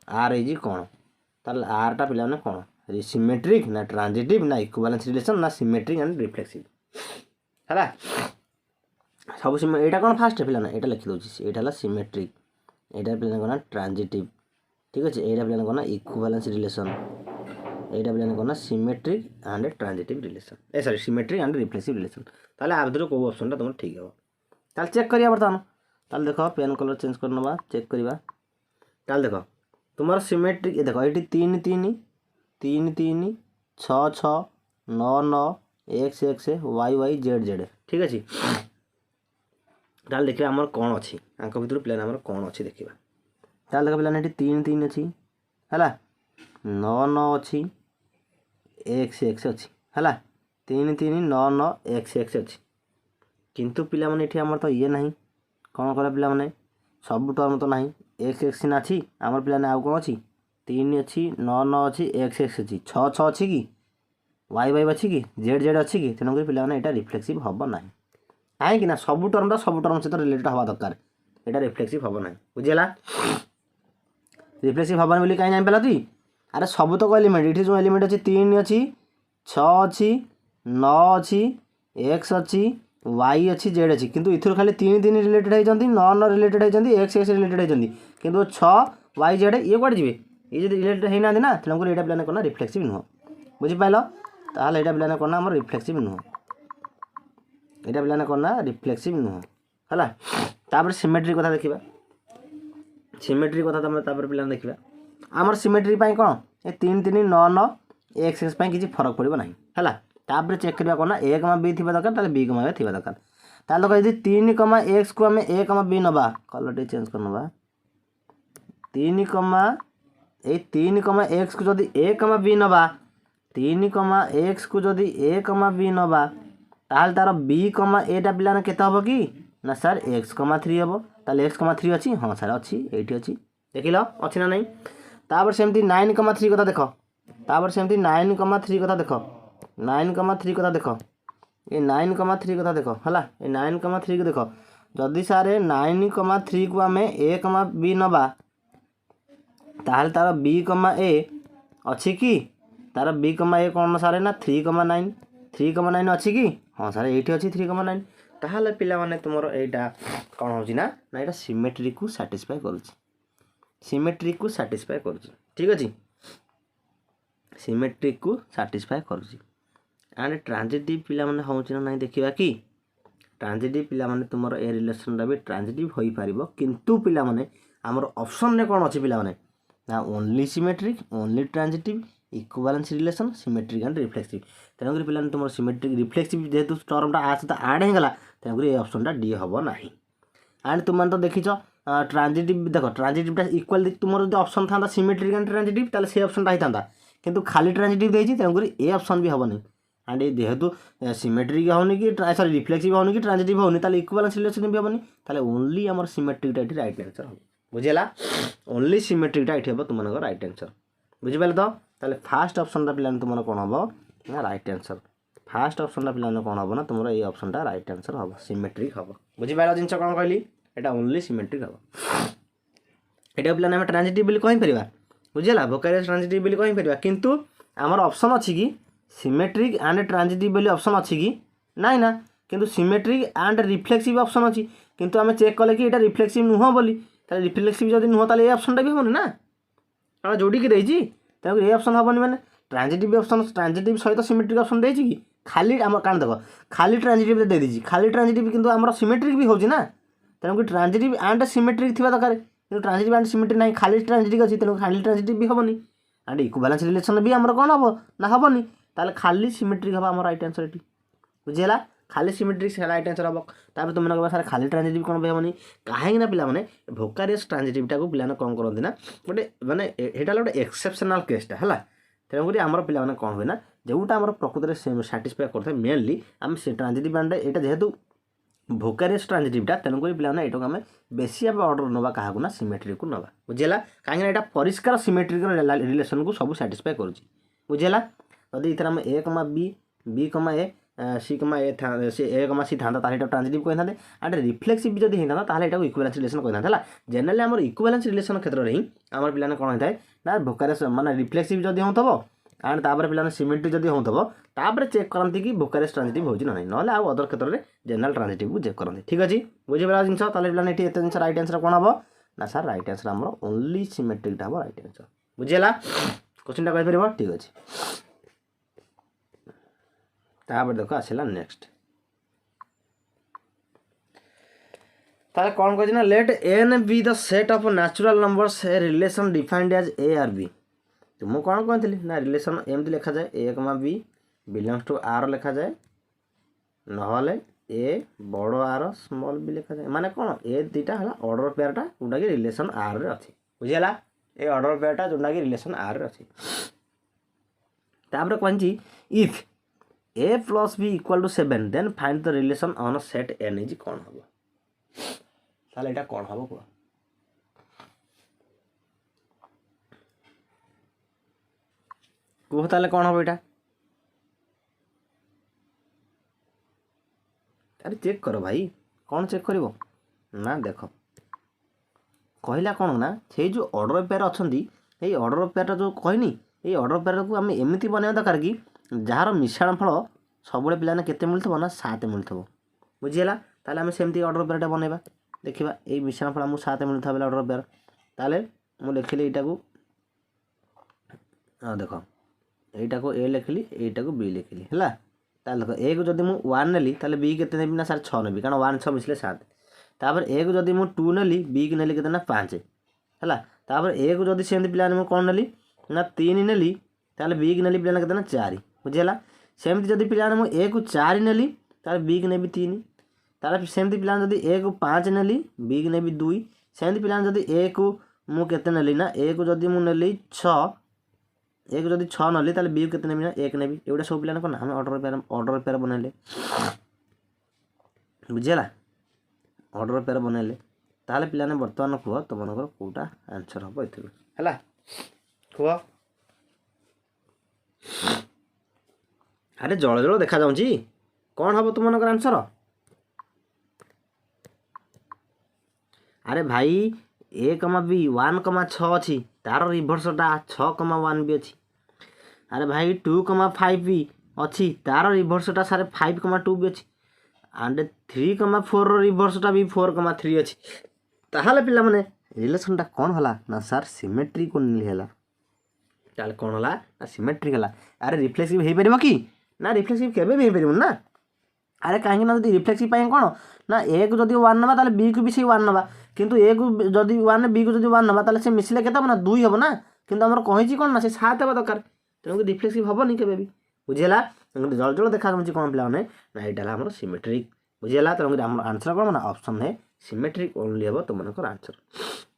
are is कौन ताल आरटा पिला कौन सिमेट्रिक ना ट्रांजिटिव ना इक्विवेलेंस रिलेशन ना सिमेट्रिक एंड रिफ्लेक्सिव है सब यहाँ कौन फास्ट पिला यहाँ लिखिदे यहाँ सिमेट्रिक यहाँ पिला कौन ट्रांजिटिव ठीक अच्छे यहाँ पिला कौन इक्विवेलेंस रिलेशन यहाँ पिला कौन symmetric and transitive relation A sorry symmetric and reflexive relation ताले आ भर कौ ऑप्शन तुम ठीक हे ताल चेक करिया बर्तमान ताल देख पेन कलर चेंज कर नवा चेक करवा ताल देख तुम सिमेट्रिक देख ये 3 3 3 3 6 6 9 9 X X Y Y Z Z ठीक अच्छे ताल देखिए आमर कौन अच्छी आंक भितर प्लान आमर कौन अच्छी देखा ताल देख प्लान ये 3 3 अच्छी है 9 9 अच्छी एक्स एक्स अच्छी है 3 3 9 9 एक्स एक्स अच्छी किंतु पिला माने ये आमर तो ये ना कौन करा पिला माने सब टर्म तो ना एक्स एक्स सीना अच्छी आमर पिला आउ कौन अच्छी 3 अच्छी 9 9 अच्छी एक्स एक्स अच्छी 6 6 अच्छी कि वाई वाई अच्छी कि जेड जेड अच्छी कि तेणुक पिला यहाँ रिफ्लेक्सिव हम ना कहीं ना सब टर्म सहित रिलेटेड हवा दरकार यहाँ रिफ्लेक्सिव हम ना बुझीगला रिफ्लेक्सिव हम बोली कहीं जान पाला तुई अरे सब तो एलिमेंट ये जो एलिमेंट अच्छी 3 अच्छी 6 अच्छी 9 अच्छी एक्स अच्छी वाई अच्छी जेड अच्छी किंतु इथर खाली 3 3 रिलेटेड होती 9 9 रिलेटेड होती एक्स एक्स रिलेटेड होती किंतु 6 वाई जेड ये कौन जी ये जो रिलेटेड होना ना तेणुक यहाँ पिला कौन रिफ्लेक्सिव नुह बुझिपाल ताल यहाँ पिला कौन आम रिफ्लेक्सिव नुह यहाँ पिला कौन रिफ्लेक्सिव नुह है सिमेट्री कथा देखा सिमेट्री कथा तुम पिला देखा आमर सिमेट्री कौन ये 3 3 9 9 एक्स एक्स किसी फरक पड़ो ना है तापर चेक करवा कौन ए कमा बी थी दरकार बी कमा ए थी दरकार ताल यदि 3 कमा एक्स को आम ए कमा बी नवा कलर टे चेंज कर नवा 3 कमा एक्स को जदि ए कमा बी नवा 3 कमा एक्स को जदि ए कमा बी नवा ताल तार बी कमा एटा पिलाने केते हम कि ना सर एक्स कमा 3 हम ताल एक्स कमा 3 अच्छी हाँ सर अच्छी ये अच्छी देख लो अच्छी ना नहीं तापर सेमती 9 कमा 3 कथा देख तापर सेमती 9 कमा 3 कथा देख 9 कमा 3 कथा देख ये 9 कमा 3 कथा देख है ये 9 कमा 3 को देख जदि सारे 9 कमा 3 को आम ए कमा बी नवा ताल तार बी कमा ए अच्छी कि तार बी कमा ए कौन सारे ना 3 कमा 9 अच्छी कि हाँ सारे ये अच्छी 3 कमा 9 ताहले पिला माने तुमर एटा कोन होची ना ना एटा सिमेट्री को सैटिस्फाई करूची सिमेट्री को सैटिस्फाई करूची ठीक अछि सिमेट्री को सैटिस्फाई करूची एंड ट्रांजिटिव पिला माने होची ना नहीं देखिबा कि ट्रांजिटिव पिला माने तुमर ए रिलेशन दा भी ट्रांजिटिव होई पारिबो किंतु पिला माने हमर ऑप्शन ने कोन अछि पिला माने ना only symmetric only transitive equivalence relation symmetric and reflexive तेणुकर पिलाने तुम सिमेट्रिक रिफ्लेक्सिव जेहेतु टर्मटा आ सहित आड होगा तेणुकर ये ऑप्शनटा डी हम ना एंड तुम तो देखीच ट्रांजिटिव देख ट्रांजिटिवटा इक्वाल तुम जो ऑप्शन था सिमेट्रिक एंड ट्रांजिटिव ताले से ऑप्शनटा होता किंतु खाली ट्रांजिटिव देती तेणुकर ए ऑप्शन भी हेनी एंड ये जेहेतु सिमेट्रिक होनी कि सॉरी रिफ्लेक्सिव होनी कि ट्रांजिटिव होनी ताले इक्विवेलेंस रिलेशन भी हेनी ताले ओनली आमर सिमेट्रिकटा ये राइट आंसर हम बुझेगा ओनली सिमेट्रिकटा ये हम तुम राइट आंसर बुझिपारे तो ताले फास्ट ऑप्शन पिलाने तुम कौन हम ना राइट आंसर फास्ट ऑप्शन पिलाने कौन हम ना तुम ये ऑप्शनटा राइट आंसर हम सिमेट्रिक हम बुझिपार जिन कौन कहली एटा ओनली सिमेट्रिक हम एटा पिलाने हम ट्रांजिटिव बोली कहि परिबा बुझिला वोकारियस ट्रांजिटिव बोली कहि परिबा किंतु हमर ऑप्शन अछि कि सिमेट्रिक एंड ट्रांजिटिव बोली ऑप्शन अछि कि नाइ ना किंतु सिमेट्रिक एंड रिफ्लेक्सिव ऑप्शन अछि किंतु हम चेक कले कि एटा रिफ्लेक्सिव नुह बोली ताले रिफ्लेक्सिव जदि नुह ताले ए ऑप्शनटा भी हमन ना हम जोड़ी के देछि तेणुक ये ऑप्शन हेनी मैंने ट्रांजिटिव ऑप्शन ट्रांजिटिव सहित सिमेट्रिक ऑप्शन देछि कि खाली आम कान देख खाली ट्रांजिटिव दे दीजिए खाली ट्रांजिटिव किंतु आमर सिमेट्रिक भी होची ना तेणुक ट्रांजिटिव एंड सिमेट्रिक थिबा दरकार किंतु ट्रांजिटिव एंड सिमेट्रिक नहीं खाली ट्रांजिटिव अच्छी तेणुक खाली ट्रांजिटिव भी हेनी एंड इक्विवेलेंस रिलेशन भी आमर कौन हम ना हेनी ताले खाली सिमेट्रिक हम आम राइट आंसर ये बुझेगा खाली सिमेट्रिक राइट आंसर हम तापर तुम कहबा सारे खाली ट्रांजिटिव कौन पे हेनी कहीं ना पिला माने वोकारियस ट्रांजिटिवटा को पिलाने कौन करती ना गोटे माने एटा गोटे एक्सेप्शनल केसटा है तेणुक आमर पिला माने कौन हुए ना जोटा आमर प्रकृत में साटिस्फाई करते मेनली आम से ट्रांजिटिव एंड एटा जेहेतु वोकारियस ट्रांजिटिवटा तेणुक पिला माने एटा आम बेसी आम ऑर्डर नवा क्या ना सिमेट्रिक को नवा बुझेगा कहीं एटा परिष्कार सिमेट्रिक रिलेशन को सब साटिस्फाई करुच्ची बुझेगा जदि इथर आम ए कमा बी कमा ए सी कमा ए सी था ट्रांजिटिव कही था एंड रिफ्लेक्सिव जब होता ताले एटा इक्विवेलेंस रिलेशन कही था जनरली आम इक्विवेलेंस रिलेशन क्षेत्र में ही आम पिलाने कौन होता है ना वोकारियस माने रिफ्लेक्सिव जब होथबो एंड तापर पिलाने सिमेट्रिक जब होथबो तापर चेक करती कि वोकारियस ट्रांजिटिव होची ना नहीं नले आ अदर क्षेत्र में जनरल ट्रांजिटिव को चेक करते ठीक अच्छे बुझे जिन ताले पिलाने एटी एत जिन राइट आंसर कौन हम ना सर राइट आंसर आम ओनली सिमेट्रिकटा हम राइट आंसर बुझेगा क्वेश्चनटा कहि परबो ठीक अच्छे तापर देख आसला नेक्स्ट ताले कौन कहछि ना let N be the set of natural numbers a relation defined as A are B तुम कौन कहती ना रिलेशन एमती लिखा जाए ए कमा बी बिलोंग्स टू आर लिखा जाए नहले ए बड़ आर स्मॉल बी लिखा जाए माने कौन ए दुटा है ऑर्डर पेयरटा जोटा कि रिलेशन आर रे अच्छी बुझीगला ए ऑर्डर पेयरटा जोटा कि रिलेशन आर रे अच्छी तापर कहछि if a plus b equal to 7 then find the relation on set n is कौन हम ताले एटा कौन हम को ताले कौन हम एटा अरे चेक करो भाई कौन चेक करिवो ना देखो कहला कौन ना से जो ऑर्डर पेयर अच्छी ये ऑर्डर पेयर जो कहनी ये ऑर्डर पेयर को आम एमती बनवा दरकार कि जार मिश्रण फल सब पिलाने केते मिलथबो ना 7 मिलथबो बुझीगला ताले आम सेमती ऑर्डर पेयरटा बनैबा देखिबा ए मिश्रण फल आमको 7 मिलथा बेला ऑर्डर पेयर ताले मु लिखिली एटा को देखो एटा को ए लिखिली एटा को बी लिखिली हैला ताले देखो ए को जदी मु 1 नेली ताले बी केते नेबी ना सर 6 नेबी कारण 1 6 मिसले 7 तापर ए को जदी मु 2 नेली बी के नेली केते ना 5 हैला तापर ए को जदी सेमती पिलाने मु कोन नेली ना 3 नेली ताले बी के नेली पिलाने केते ना 4 बुझीगला सेमती जदी पिलाने मु ए को 4 नेली ताले बी के नेबी 3 ताले सेमती पिलाने जदी ए को 5 नेली बी के नेबी 2 सेमती पिलाने जदी ए को मु केते नेली ना ए को जदी मु नेली 6 ए को जदी 6 नेली ताले बी केते नेबी ना 1 नेबी एवडा सब पिलाने कोन हम ऑर्डर पेयर बनैले बुझीगला ऑर्डर पेयर बनैले ताले पिलाने वर्तमान कुह तुमनकर कोटा आंसर हम एथि हैला कुह अरे जल जल देखा जाउची कौन हम तुमनकर आंसर अरे भाई ए कमा बी 1 कमा 6 अच्छी तार रिभर्सटा 6 कमा 1 भी अच्छी अरे भाई 2 कमा 5 भी अच्छी तार रिभर्सटा सारे 5 कमा 2 भी अच्छी एंड 3,4 रिभर्सटा भी 4,3 अच्छी ताहले पिला माने रिलेशनटा कौन होला ना सर सिमेट्रिक ओनली होला ताले कौन होला ना सिमेट्रिक होला अरे रिफ्लेक्सिव हे परिबो कि ना रिफ्लेक्सिव केबे भी हे परिबो ना अरे कहीं ना रिफ्लेक्सिव पाए कौन ना ए को जदि 1 नबा ताले बी को भी से 1 नबा किंतु ए को जदि 1 बी को जदि 1 नबा ताले से मिसले केता ना 2 हबो ना किंतु हमर कहिची कोन ना से 7 हबा दरकार तेणु रिफ्लेक्सिव हबनी केबे भी बुझिला जल जल देखा जाउची कोन पिला ने ना एटा हमर सिमेट्रिक बुझिला तेणु हमर आंसर कोन ना ऑप्शन है सिमेट्रिक ओनली हबो तुमनकर आंसर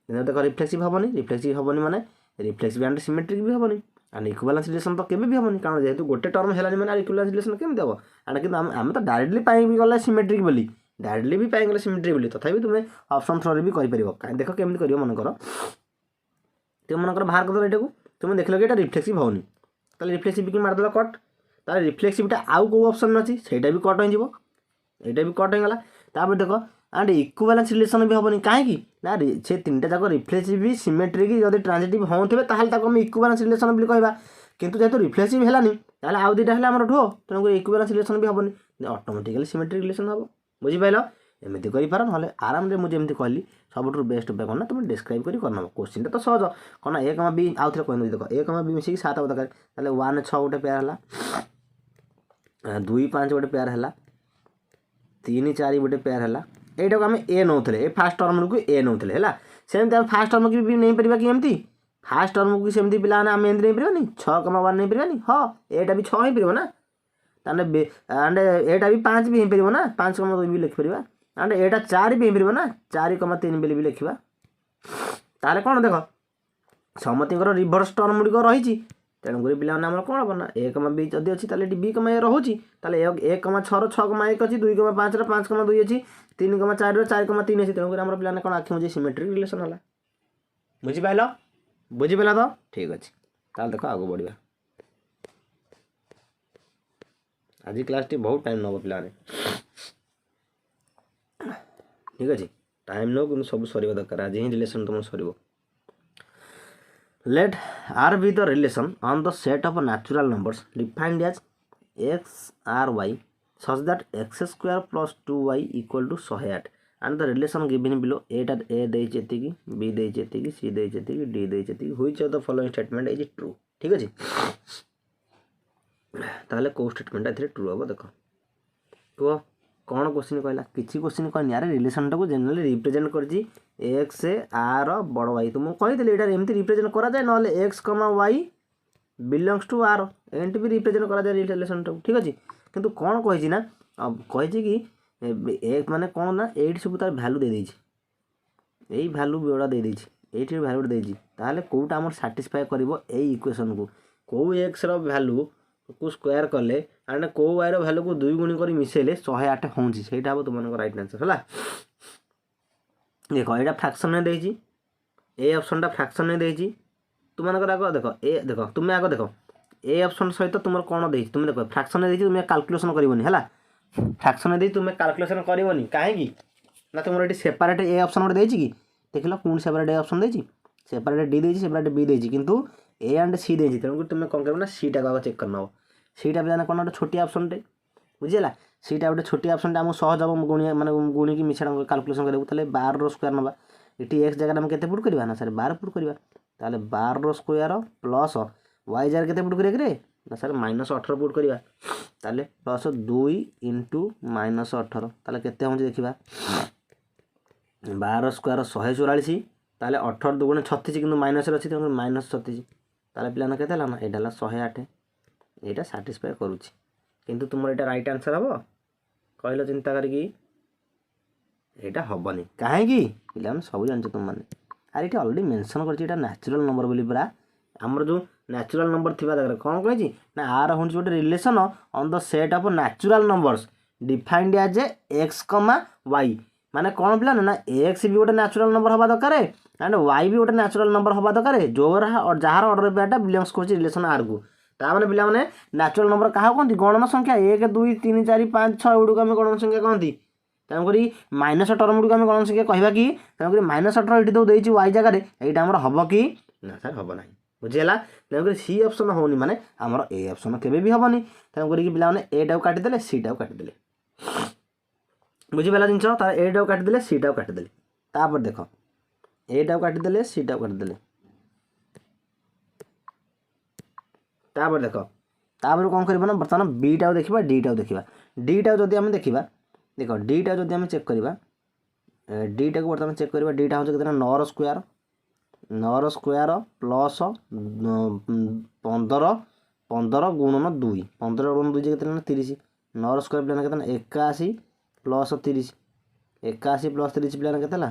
किंतु देखो रिफ्लेक्सिव हबनी माने रिफ्लेक्सिव एंड सिमेट्रिक भी हबनी एंड इक्विवेलेंस रिलेशन तो केबे भी हबनी कारण जेहेतु गोटे टर्म हेलानी माने इक्विवेलेंस रिलेशन केमि हबो एंड किंतु हम तो डायरेक्टली पाई भी गले सिमेट्रिक बोली डायरेक्टली भी पाई गले सिमेट्रिक बोली तथापि तुमे ऑप्शन थ्रो रे भी करि परिबो देखो केमि करियो मन करो तुम मन करो बाहर कर एटा को तुम देखलो कि एटा रिफ्लेक्सिव होनी ताले रिफ्लेक्सिव की मार देला कट ताले रिफ्लेक्सिवटा आउ को ऑप्शन अछि सेटा भी कट हो जिवो एटा भी कट हो गला तापर देखो एंड इक्विवेलेंस रिलेशन भी हबनी काहे कि ना से तीनटा जाक रिफ्लेक्सिव भी सिमेट्रिक जदि ट्रांजिटिव होथबे ताहाल ताको हम इक्विवेलेंस रिलेशन भी कहबा किंतु जेहेतु रिफ्लेक्सिव हेलानी ताले आउ दुईटा हेला हमर ठो तेणु इक्विवेलेंस रिलेशन भी हबनी ऑटोमेटिकली सिमेट्रिक रिलेशन हबो बुझी पाइलो एमती करि पार नले आराम रे मु जेमती कहली सबठु बेस्ट उपाय कोन ना तुम डिस्क्राइब करी करना क्वेश्चन तो सहज कोन ए कमा बी आउ थरे कहन देखो ए कमा बी मिसी 7 हबो दरकार ताले 1 6 गोटे पेयर हला 2 5 गोटे पेयर हला 3 4 गोटे पेयर हला एटा को हम ए नौथले ए फर्स्ट टर्म को ए नौथले हला सेम हम फर्स्ट टर्म की भी नहीं परिबा कि एमती फर्स्ट टर्म को सेमती पिला ना हम एंद नहीं परिबानी 6,1 नहीं परिबानी हां एटा भी 6 ही परिबो ना ताने एंड एटा भी 5 भी परिबो ना 5,2 भी लिख परिबा एंड एटा 4 भी परिबो ना 4,3 भी लिखिबा ताले कोन देखो समतिकर रिवर्स टर्म गुडी को रहिची तेणु करी पिला हमर कोन बना 1,b जदी अछि ताले b, a रहउची ताले 1,6 रो 6,1 अछि 2,5 रो 5,2 अछि 3,4 रो 4,3 अछि तेणु करी हमर पिला ने कोन आखि मुझे सिमेट्रिक रिलेशन होला बुझी पाइला तो ठीक अछि ताल देखो आगो बढ़िया आज क्लास टी बहुत टाइम नबो पिला ने ठीक अछि टाइम नो कि सब सरीबा दरकार आज ही रिलेशन तुम सरीबो let R be the relation on the set of natural numbers defined as x r y such that x square plus 2y equal to 108 and the relation given below a that a देइछ एतिकी b देइछ एतिकी c देइछ एतिकी d देइछ एतिकी which of the following statement is true ठीक अछि ताले को statement एथरे true हबो देखो को कौन question कहला किछि क्वेश्चन कहनी यार रिलेशन टाको generally represent Karji x r बड़ y तुम कहि देले एटा एमती रिप्रेजेंट करा जाय नले x, y belongs to r एंटी भी रिप्रेजेंट करा जाय रिलेशन टाको ठीक अछि किंतु कौन कहिछि ना अब कहिछि कि एक माने कोन ना 8 सब तार वैल्यू दे देछि एई वैल्यू बेडा दे देछि 8 र वैल्यू देछि ताले कोउटा हमर सैटिस्फाई करबो एई इक्वेशन को x रो वैल्यू को स्क्वायर कले एंड को y रो वैल्यू को 2 गुणी करी मिसेले 108 होंची सेटा हबो तुमन को राइट आंसर हला देखो एटा फ्रैक्शन ने देछि ए ऑप्शन टा फ्रैक्शन ने देछि तुमन को आगो देखो ए देखो तुमे आगो देखो ए ऑप्शन सहित तुमर कोन देछि तुमे देखो फ्रैक्शन ने देछि तुमे कैलकुलेशन करिवनी हला फ्रैक्शन ने देछि तुमे कैलकुलेशन करिवनी काहे की ना तुमर एटी सेपरेट ए ऑप्शन ओटे देछि की देखलो कोन सेपरेट ए ऑप्शन देछि सेपरेट डी देछि सेपरेट बी देछि किंतु ए एंड सी देछि तेणु तुमे कोन करबो ना सी टा को चेक करनो सीटा भी कोन गोटे छोटी ऑप्शन टे बुझिला सीटा गोटे छोटी ऑप्शन टे हम सहज हम गुणी माने गुणी की मिछा कैलकुलेशन करबो तले 12 रो स्क्वायर नबा एटी x जगह हम केते पुट करबा ना सर 12 पुट करबा ताले 12 रो स्क्वायर प्लस y जगह केते पुट करिया रे ना सर -18 पुट करबा ताले प्लस 2 * -18 ताले केते हम देखिबा 12 स्क्वायर 144 ताले 18 दुगुणे 36 किंतु माइनस रे अछि त -36 ताले प्लान केते हला ना एडाला 108 एटा सैटिस्फाई करूची किंतु तुमर एटा राइट आंसर हबो कहलो चिंता करी एटा हबनी काहे की पिला हम सब जानछ तुम माने अरे एटा ऑलरेडी मेंशन करछि एटा नेचुरल नंबर बोली परा हमर जो नेचुरल नंबर थिबा दगर कोन कहछि ना आर होन्छ गोटे relation on the set of natural numbers defined as x, y माने कोन पिला ना x भी गोटे नेचुरल नंबर हबा दरकार एंड y भी गोटे नेचुरल नंबर हबा दरकार जोरा और जहार ऑर्डर बेटा बिलोंग्स करछि रिलेशन r को ता माने पिला माने नेचुरल नंबर काहा कोंती गणन संख्या 1 2 3 4 5 6 उडू हम गणन संख्या कोंती तम करी माइनस टर्म उडू हम गणन संख्या कहबा कि तम करी -18 इटी दो देछि y जगह रे एटा हमर हबो कि ना सर हबो नाही बुझिला तम करी सी ऑप्शन होनी माने हमर ए ऑप्शन केबे भी हबोनी तम करी कि पिला माने ए टाउ काटि देले सी टाउ काटि देले बुझीपारा जिन तार एटा काटिदेले सीटा काटिदेले तापर देख एटा काटिदेले सीटा काटिदेले तापर देख तापर कौन करना बर्तमान बीटा देखा डीटा देखा डीटा जदि आम देखा देख डीटा जदि आम चेक करवा डीटा को बर्तमान चेक करवा डीटा हूँ केतना 9 स्क्वायर प्लस 15 15 गुणन 2 15 गुणन 2 केतना 30 9 स्क्वायर प्लान केतना 81 प्लस 30 81 प्लस 30 प्लान केतना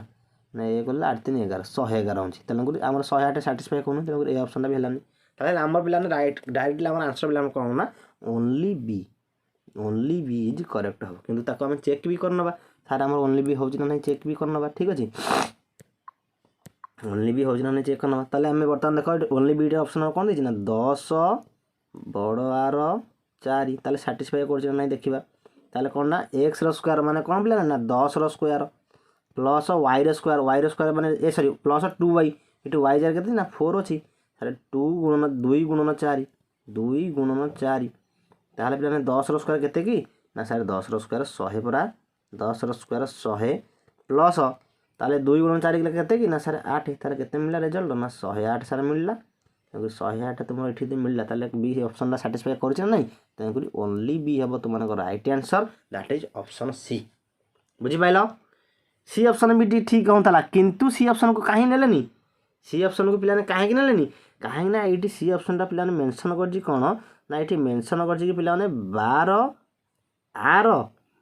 ना ये कले 8 3 11 111 होची तेलुगु आम 108 साटिस्फाई करूँ तेलुगु ए ऑप्शन भी हेलानी ताले आम पिला डायरेक्टली आम आंसर पिला कौन ना ओनली बी इज करेक्ट हो किंतु ताको आम चेक भी करनबा सार आम ओनली बी होची ना नहीं चेक भी करनबा ठीक अछि ओनली बी होची ना नहीं चेक करनबा ताले आम बर्तमान देखो ओनली बी ऑप्शन कौन देछि ना 10 बड़ आर 4 ताले साटिस्फाई करछि ना नहीं देखिबा ताले कौन ना x रो स्क्वायर माने कौन पिला ना 10 रो स्क्वायर प्लस y रो स्क्वायर माने a sorry plus 2y into y जार केते ना 4 अछि ताले 2 गुणन 4 ताले पिला 10 रो स्क्वायर केते की ना सारे 10 रो स्क्वायर 100 परा 10 रो स्क्वायर 100 प्लस ताले 2 गुणन 4 केते की ना सारे 8 ताले केते मिलला रिजल्ट ना 108 सारे मिलला तेणुक 108 तुम ये मिलला ताले बी ऑप्शन ला साटिस्फाई करछ ना नहीं तेणुक ओनली बी हम तुम right answer that is option C बुझी पाइल सी ऑप्शन भी ठीक होता किंतु सी ऑप्शन को कहीं नेलेनी सी ऑप्शन को पिलाने कहीं नेलेनी कहीं ना ये सी ऑप्शन टा पिलाने मेंशन कर कौन ना ये मेंशन कर पिलाने 12 आर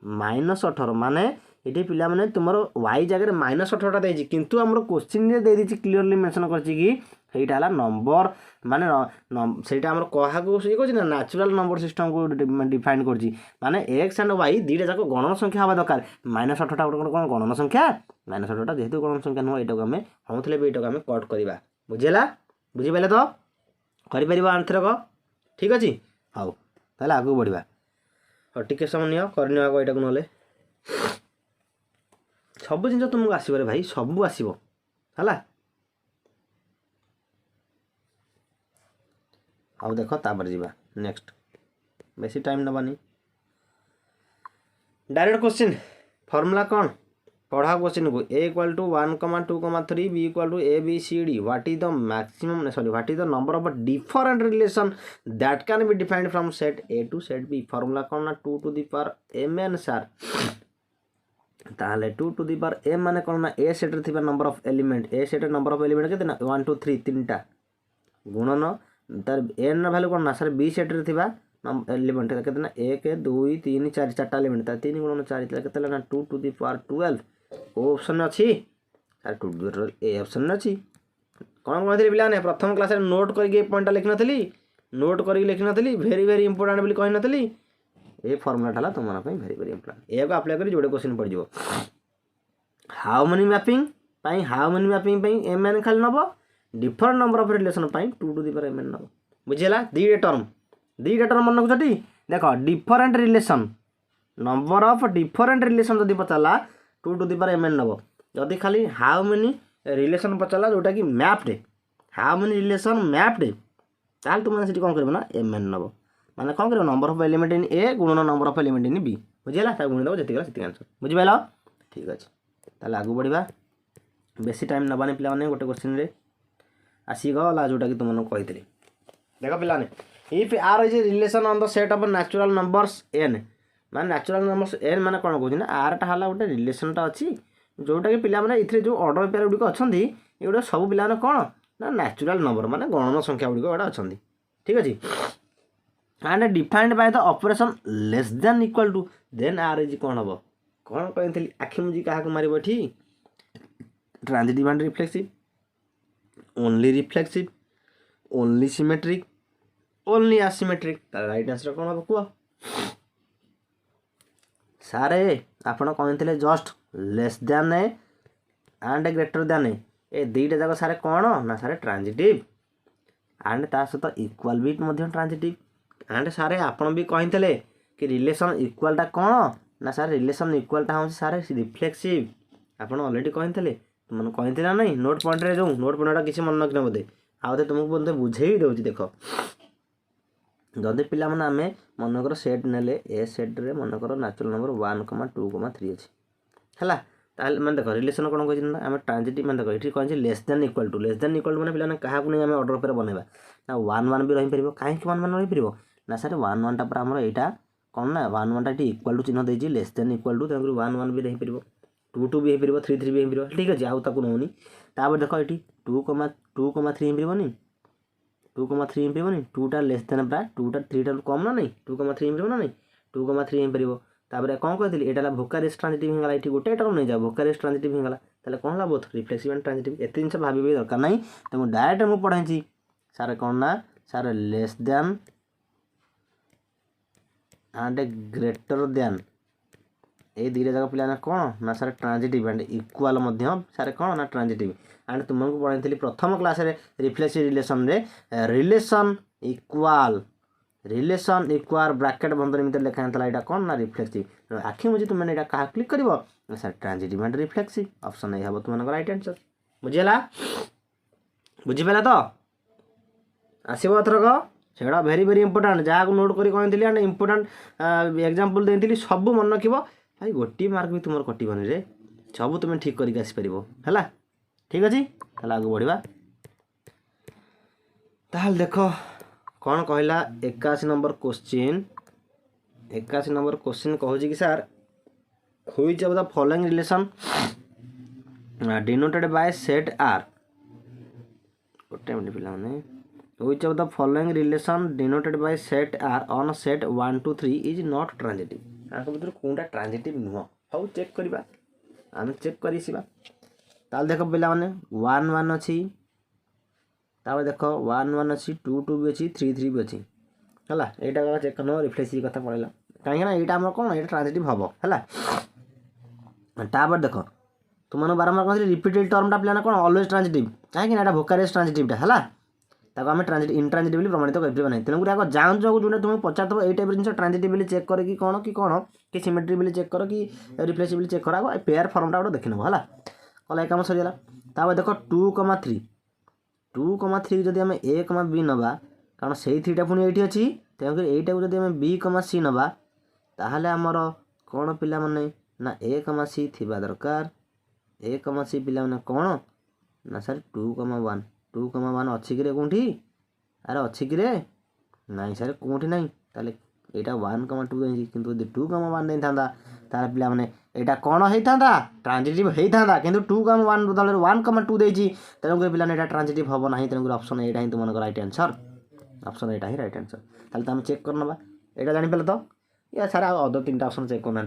-18 माने ये पिला माने तुम y जगह -18 देछि किंतु हमर क्वेश्चन रे दे दिछि क्लियरली मेंशन करछि कि एटा हला नंबर माने सेटा हमर कहा को से कहछि ना नेचुरल नंबर सिस्टम को डिफाइन करछि माने x एंड y दीटा जाको गणन संख्या हवा दरकार -18 टा कोन गणन संख्या -18 टा जेहेतु गणन संख्या न एटा को हमें हमथले भी एटा को हमें कट करबा बुझिला बुझि पाले तो करि परिबा आंसर को ठीक अछि हाउ ताले आगु बढ़िबा और टिके समय नियो करनियो आगो एटा को नले सब जिन तुमको आसो रे भाई सब आसो है आउ देख तापर जीवा नेक्स्ट बेसी टाइम नबानी डायरेक्ट क्वेश्चन फॉर्मूला कौन पढ़ा क्वेश्चन को a = 1, 2, 3 b = a b c d what is the maximum what is the number of different relation that can be defined from set a to set b formula कौन ना 2 to the power mn sir ताले 2 to the power m माने कौन ना a set रे थिबा number of element a set number of element केते ना 1 2 3 तीनटा गुणन तार n वैल्यू कौन ना सर b सेट रे थिबा एलिमेंट केते ना 1 2 3 4 चारटा एलिमेंट ता 3 गुणन 4 केते ना 2 to the power 12 ओ ऑप्शन अछि sir 2 to the power a option अछि कोन कहथि पिला ने प्रथम क्लास रे नोट करके पॉइंट लिख नथली नोट करके लिख नथली वेरी वेरी इंपोर्टेंट बोली कहि नथली ए फॉर्मूला ठाला तुम मन पे वेरी वेरी इंपोर्टेंट ए को अप्लाई करी जोडे क्वेश्चन पड़ जिवो हाउ मेनी मैपिंग पई m n खाली नबो डिफरेंट नंबर ऑफ रिलेशन पई 2 to the power m n नबो बुझिला दीटा टर्म मन को छटी देखो different relation number of different relation जदी पचाला 2 to the power m n नबो जदी खाली हाउ मेनी रिलेशन पचाला जोटा कि mapped how many relation mapped ताल तुम सेठी कोन करबो ना m n नबो माने कौन करो number of element in a गुणन number of element in b बुझिला ता गुण दबो जति गला सेति आंसर बुझि पाइलो ठीक अछि ताले आगु बढ़िबा बेसी टाइम नबाने पिला माने गोटे क्वेश्चन रे आसी गला जोटा कि तुमन कहितली देखो पिला ने if R is relation on the set of natural numbers n माने नेचुरल नंबर्स n माने कोन कहू ना आर टा हला गोटे रिलेशन टा अछि जोटा कि पिला माने इथरे जो ऑर्डर पेयर गुडी को अछंदी एगुडा सब पिला माने कोन ना नेचुरल नंबर माने गणन संख्या गुडी को एडा अछंदी ठीक अछि and defined by the operation less than equal to then r is कौन हम कौन कहते आखि मुझी क्या मार transitive and reflexive only symmetric only asymmetric तार राइट आंसर कौन हम कह सारे आपण कहते just less than and greater than ए दुईटा जाक सारे कौन ना सारे ट्रांजिटिव एंड ता सहित इक्वाल भी ट्रांजिटिव एंड सारे आपण भी कहते कि रिलेशन इक्वालटा कौन ना सारे रिलेशन इक्वालटा हूँ सारे रिफ्लेक्सिव आपड़ अलरेडी कहते तुम कहते ना नहीं नोट पॉइंट रे जो नोट पॉइंटा किसी मन रखना बोधे आउ तुमको बोलते बुझे ही दूसरी देख जदि पिला आम मनकर सेट ने ए सेट रे मनकर नेचुरल नंबर 1, 2, 3 अच्छी है ताल मैंने देख रिलेसन कौन कही ना आम ट्रांजिटिव मैंने देख ये कौन लेस देन इक्वल टू मैंने पे क्या नहीं आम अर्डर पर बनवा ना वन वन भी रहीपर कहीं वन वन रहीपर ना सर वन वन टापर आमर यहाँ कौन ना वन वन टा इक्वल टू चिन्ह देती लेस देन इक्वल टू तेणुक वन वन भी रहीपर टू टू भी हो थ्री थ्री भी हो ठीक अच्छे आउ ताकू नौनी तापर देख ये टू कमा थ्री हो टू कमा थ्री हो टूटा लेस देन प्राय टूटा थ्री टा कम ना नहीं टू कमा थ्री हो ना नहीं टू कमा थ्री हो तापर कौन कहती यहाँ भोकारियस ट्रांजिटिव होगा ये गोटे टर्म नहीं जाओ भोकारियस ट्रांजिटिव होगा ताले कौन है बोथ रिफ्लेक्सिव एंड ट्रांजिटिव एत जिन भाव दरकार ना तुमको डायरेक्ट मुझे पढ़ाई सारे कौन ना सारे less than and greater then ये दुईटा जाक पिला कौन ना सारे ट्रांजिटिव एंड इक्वाल सारे कौन ना ट्रांजिटिव एंड तुमको पढ़ाई प्रथम class reflexive relation relation equal bracket बंधन भितर लिखा यहाँ कौन ना रिफ्लेक्सिव आखि मुझे तुमने यहाँ क्या क्लिक कर sir transitive and reflexive option ये हम तुम राइट आंसर बुझीगला बुझीपारा तो आसो एथरक सेटा भेरी भेरी इंपोर्टाट जहाँ नोट कर कही एंड इंपोर्टाट एग्जांपल देती सब मन रख भाई गोटे मार्क भी तुम कटबनी रे सब तुम ठीक करके आसपर है ठीक अच्छे आगे बढ़ा ताल देख कौन कहला 81 नंबर क्वेश्चन 81 नंबर क्वेश्चन कहूँ कि sir which of the following relation denoted by set R गोटे मिनट पे which of the following relation denoted by set R on set 1 2 3 is not transitive आक भर कौटा ट्रांजिटिव नुह हाउ चेक करवा आम चेक कर देख पे वन वन अच्छी तापर देख वन वन अच्छी टू टू भी अच्छी थ्री थ्री भी अच्छी है यहाँ चेक कर रिफ्लेक्सिव कथा पड़ेगा कहीं यहाँ आम कौन ये ट्रांजिटिव हम है तापर देख तुम बारंबार कहते रिपीटेड टर्मटा पे कौन ऑलवेज ट्रांजिटिव कहीं भोकारियस ट्रांजिटिवटा है ताको आम ट्रांजिटिव इनट्रांजिटिव प्रमाणित कर ना तेणुक आगे जाऊँ जो तुम्हें पचार ये टाइप जिन ट्रांजिटिव चेक कर कि कौन कि सिमेट्री चेक कर कि रिफ्लेक्सिव चेक कर आगे पेयर फर्मटा गोटे देखी नब है कल कम सरीगला तापर देख 2,3 जदि आम ए कमा बी नवा कारण से थ्रीटा पुणी ये अच्छी तेणुक यहीटा जब आम बी कमा सी नवा ताहले आमर कौन पिला माने ना ए कमा सी थिबा दरकार ए कमा सी पिला माने कौन ना सर 2,1 अच्छी कि कौटी अरे अच्छी कि नाई सर कौटी ना ताले यहाँ 1,2 देती कि 2,1 नहीं था तार पिला माने यहाँ कौन होता ट्रांजिटिव होता कि 2,1 बदल 1,2 देती तेणुक पिला यहाँ ट्रांजिटिव हम ना तेणुक ऑप्शन यहाँ ही तुम राइट आंसर ऑप्शन यहाँ ही राइट आंसर ताले आम चेक कर ना यहाँ जानीपारे तो या सारा अदर 3टा ऑप्शन चेक करना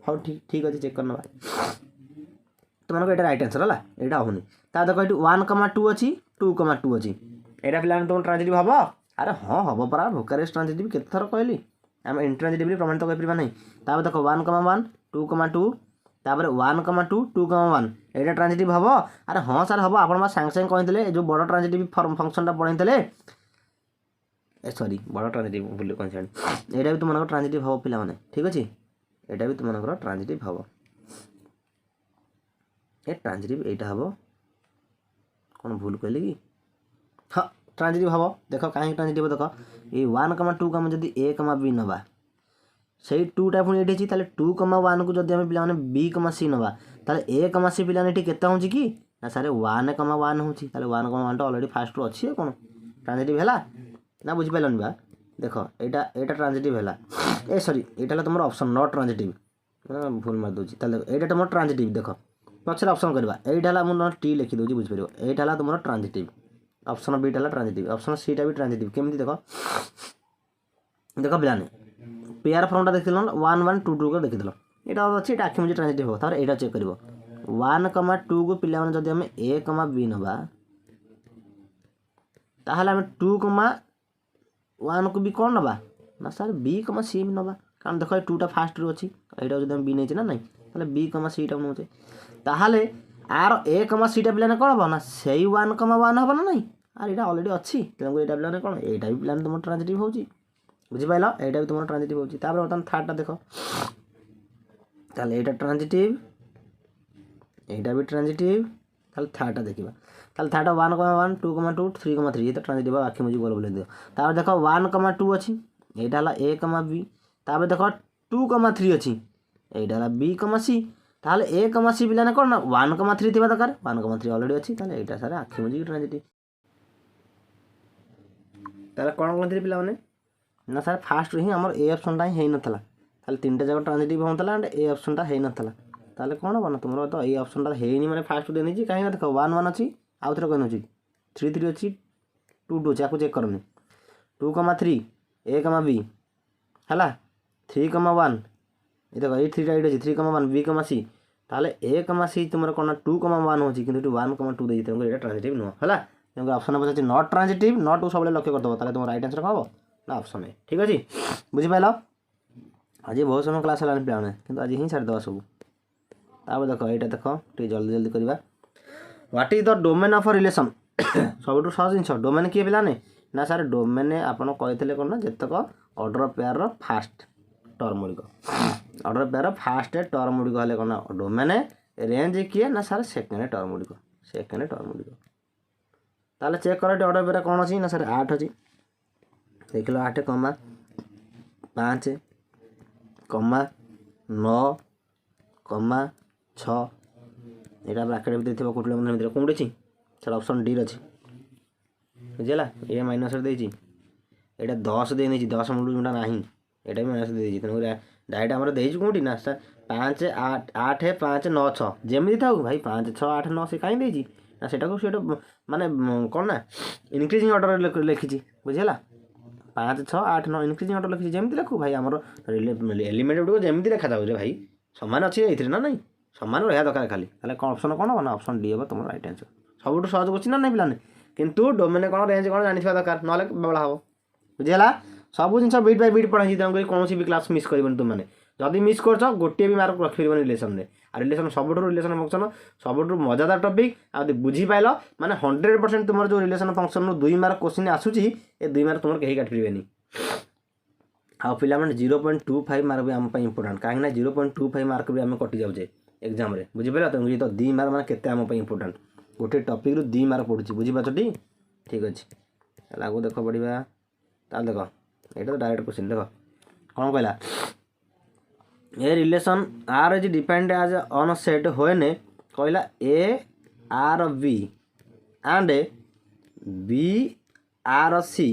हाँ ठीक ठीक अच्छे चेक करना तुमको यहाँ राइट आंसर है यहाँ होनी ता देख ये 1,2 अच्छी 2,2 अच्छी यहाँ पिला तुम ट्रांजिटिव हम अरे हाँ हम परा भोकारियस ट्रांजिटिव केत थर कहली आम इंट्रांजिटिव प्रमाणित कर ना तापर देख 1,1 2,2 तापर 1,2 2,1 यहाँ ट्रांजिटिव हम अरे हाँ सर हम आप सागे सागे कहते जो बड़ ट्रांजिटिव फंक्शनटा पढ़ाई सॉरी बड़ ट्रांजिटिव बोल कौन यहाँ भी तुम ट्रांजिटिव हम पे ठीक अच्छे यहाँ भी तुम ट्रांजिटिव हम ये ट्रांजिटिव यहाँ हम कौन भूल कहली कि हाँ ट्रांजिटिव हम देख कहीं ट्रांजिटिव देख ये 1,2 को जब ए कमा बी नवा से 2टा पुणी ये अच्छी 2,1 को जब आम पे बी कमा सी नवा ए कमा सी पे के कि ना सारे 1,1 हूँ 1,1 टा अलरेडी फास्ट रू अच्छी कौन ट्रांजिटिव है ना बुझीपारानी बा देख यहाँ ट्रांजिटिव है ए सॉरी यहाँ तुम ऑप्शन नॉट ट्रांजिटिव भूल मार दूसरी यहाँ तुम ट्रांजिटिव देख पक्ष ऑप्शन करवा यहाँ मुझे टी लिखी दूसरी बुझीपार यहाँ तुम transitive option beta transitive option सीटा भी ट्रांजिटिव केमती देख देख पिलाने पेयर फर्मटा देखिल 1,1 2,2 को देखिल यहाँ अच्छी ये आखि मुझे ट्रांजिटिव हो तार यहाँ चेक कर 1,2 को पिला जब आम ए कमा बी नवा ताहले आम 2,1 को भी कौन नवा ना सर बी कमा सी नवा कारण देख 2टा फास्ट रू अच्छी यहाँ जब बी नहीं ना नहीं ताहले बी कमा सीटा नौचे ताहले आर ए कमा सीटा पिलाने कौन हम ना से 1,1 हम ना नहीं आर यहाँ अलरेडी अच्छी तेणुक यहाँ पिलाने कौन यहाँ भी पिलाने तुम ट्रांजिटिव हो बुझीपाल यहाँ भी तुम ट्रांजिटिव हो बर्तमान थर्डटा देख ताहले यहाँ ट्रांजिटिव यहाँ भी ट्रांजिटिव ताहले थर्डटा देखा ताहले थर्डटा 1,1 2,2 3,3 ये तो ट्रांजिटिव आखि मुझे गोल बोल दियो तापर देख 1,2 अच्छी यहाँ ए कमा बी तापर देख 2,3 अच्छी यहाँ बी कमा सी ताहले ए कमा सी पिलाने कौन ना 1,3 थिबा दरकार 1,3 ऑलरेडी अछि ताहले एटा सारे आखि मुजी ट्रांजिटिव ताहले कोन कोन थी पिला माने ना सर फास्ट ही हमर ए ऑप्शन टा ही नथला ताहले तीनटा जगह ट्रांजिटिव होतला एंड ए ऑप्शन टा हे नथला ताहले कोन बना तुमरो तो ए ऑप्शन टा हेनी माने फास्ट देनी छी काहे ना देखो 1 1 अछि आउ थरे कहनो छी 3 3 अछि 2 2 चाकू चेक करनी 2,3 ए कमा बी हला 3,1 ये देखो ये 3 राइट अछि 3,1 बी कमा सी ताहले ए कमा सी तुमरो कोन 2,1 होची किंतु 1,2 दे दिते एटा ट्रांजिटिव नो हला तेंको ऑप्शन नंबर अछि नॉट ट्रांजिटिव नॉट सब लक्ष्य कर दबो ताहले तुम राइट आंसर कहबो ना ऑप्शन ए ठीक अछि बुझि पाइलो आज बहुत समय क्लास हलान प्लान किंतु आज ही छाड़ दवा सब ताब देखो एटा देखो टी जल्दी जल्दी करबा what is the domain of relation सबटू सहज जिंस डोमेन किए पिलाने ना सर डोमेन आपण कहते कोन ना जतक ऑर्डर पेयर रो फास्ट टर्म मुड़िक ऑर्डर पेयर रो फास्ट टर्म मुड़िक हले कोन डोमेन रेंज किए ना सर सेकंड टर्म मुड़िक ताले चेक कर ऑर्डर पेयर कोन अछि ना सर 8 अछि देख लो 8 कमा 5 कमा 9 कमा 6 एटा ब्रैकेट भीतर थिबा कोटले मन भीतर कोन अछि सर ऑप्शन डी अछि बुझला ए माइनस दे छि एटा 10 दे नै छि 10 मुंडू जुंडा नाही एटा भी माइनस दे छि तनो डायरेक्ट हमर दे छि कोठी ना सर 5 8 8 5 9 6 जेमि थाउ भाई 5 6 8 9 से काई दे छि ना सेटा को सेटा माने कोन ना इंक्रीजिंग ऑर्डर लिखि छि बुझला 5 6 8 9 इंक्रीजिंग ऑर्डर लिखि जेमि देखु भाई हमर एलिमेंट गुडको जेमि देखा जाउ रे भाई समान अछि एथिरे ना नहीं समान रहया दरकार खाली ताले ऑप्शन कोन बना ऑप्शन डी हेबो तुम राइट आंसर सबटू सहज क्वेश्चन ना पिलाने किंतु डोमेन कोन रेंज कोन जानि थिबा दरकार नले बबला हबो बुझिला सब जिंस बीट बाय बीट पढाई छि तंग कोनोसी भी क्लास मिस करबन तुम माने जदी मिस करछ गोटे भी मार्क रख फिरबन रिलेशन रे आ रिलेशन सबटू रिलेशन फंक्शन सबटू मजादार टॉपिक आ बुझी पाइलो माने 100% तुमर जो रिलेशन फंक्शन नो 2 मार्क क्वेश्चन आसुची ए 2 मार्क तुमर कहि काट फिरबेनी आ पिला माने 0.25 मार्क भी हम पई इंपोर्टेंट काहे ना 0.25 मार्क भी हम कटि जाउ जे एग्जाम रे बुझी पाइलो तुम तो 2 मार्क माने केते हम पई इंपोर्टेंट गोटे टॉपिक रु 2 मार्क पडुची बुझी पाछटी ठीक अछि लागो देखो पडिबा ता देखो एटा तो डायरेक्ट क्वेश्चन देखो कोन कहला a relation are is depend as on set when कहला a are b and b r c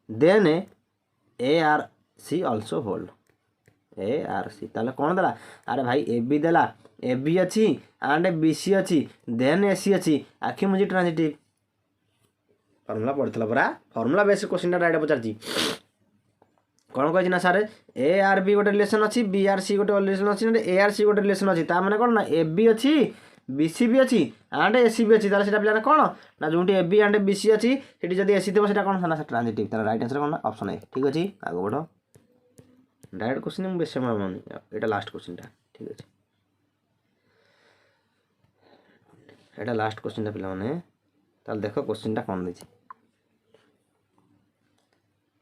then a r c also hold a r c ताले कोन देला अरे भाई ए बी देला ए बी अछि एंड बी सी अछि then ए सी अछि आखि मुजी ट्रांजिटिव फार्मूला पढ़तला परा फार्मूला बेस क्वेश्चन राइट पचारची कोन कहछि ना सर ए आर बी गोटे रिलेशन अछि बी आर सी गोटे रिलेशन अछि ए आर सी गोटे रिलेशन अछि ता माने कोन ना ए बी अछि बी सी भी अछि एंड ए सी भी अछि ताले सेटा पिला कोन ना जोंटी A B and B C अछि सेठी जदी ए सी देबो सेटा कोन ना ट्रांजिटिव तार right answer cone option A ठीक अछि आगो बढ़ो डायरेक्ट क्वेश्चन में बेस समय मानी एटा लास्ट क्वेश्चन ता ठीक अछि एटा लास्ट क्वेश्चन ता पिला माने ताल देखो क्वेश्चन ता कोन दैछि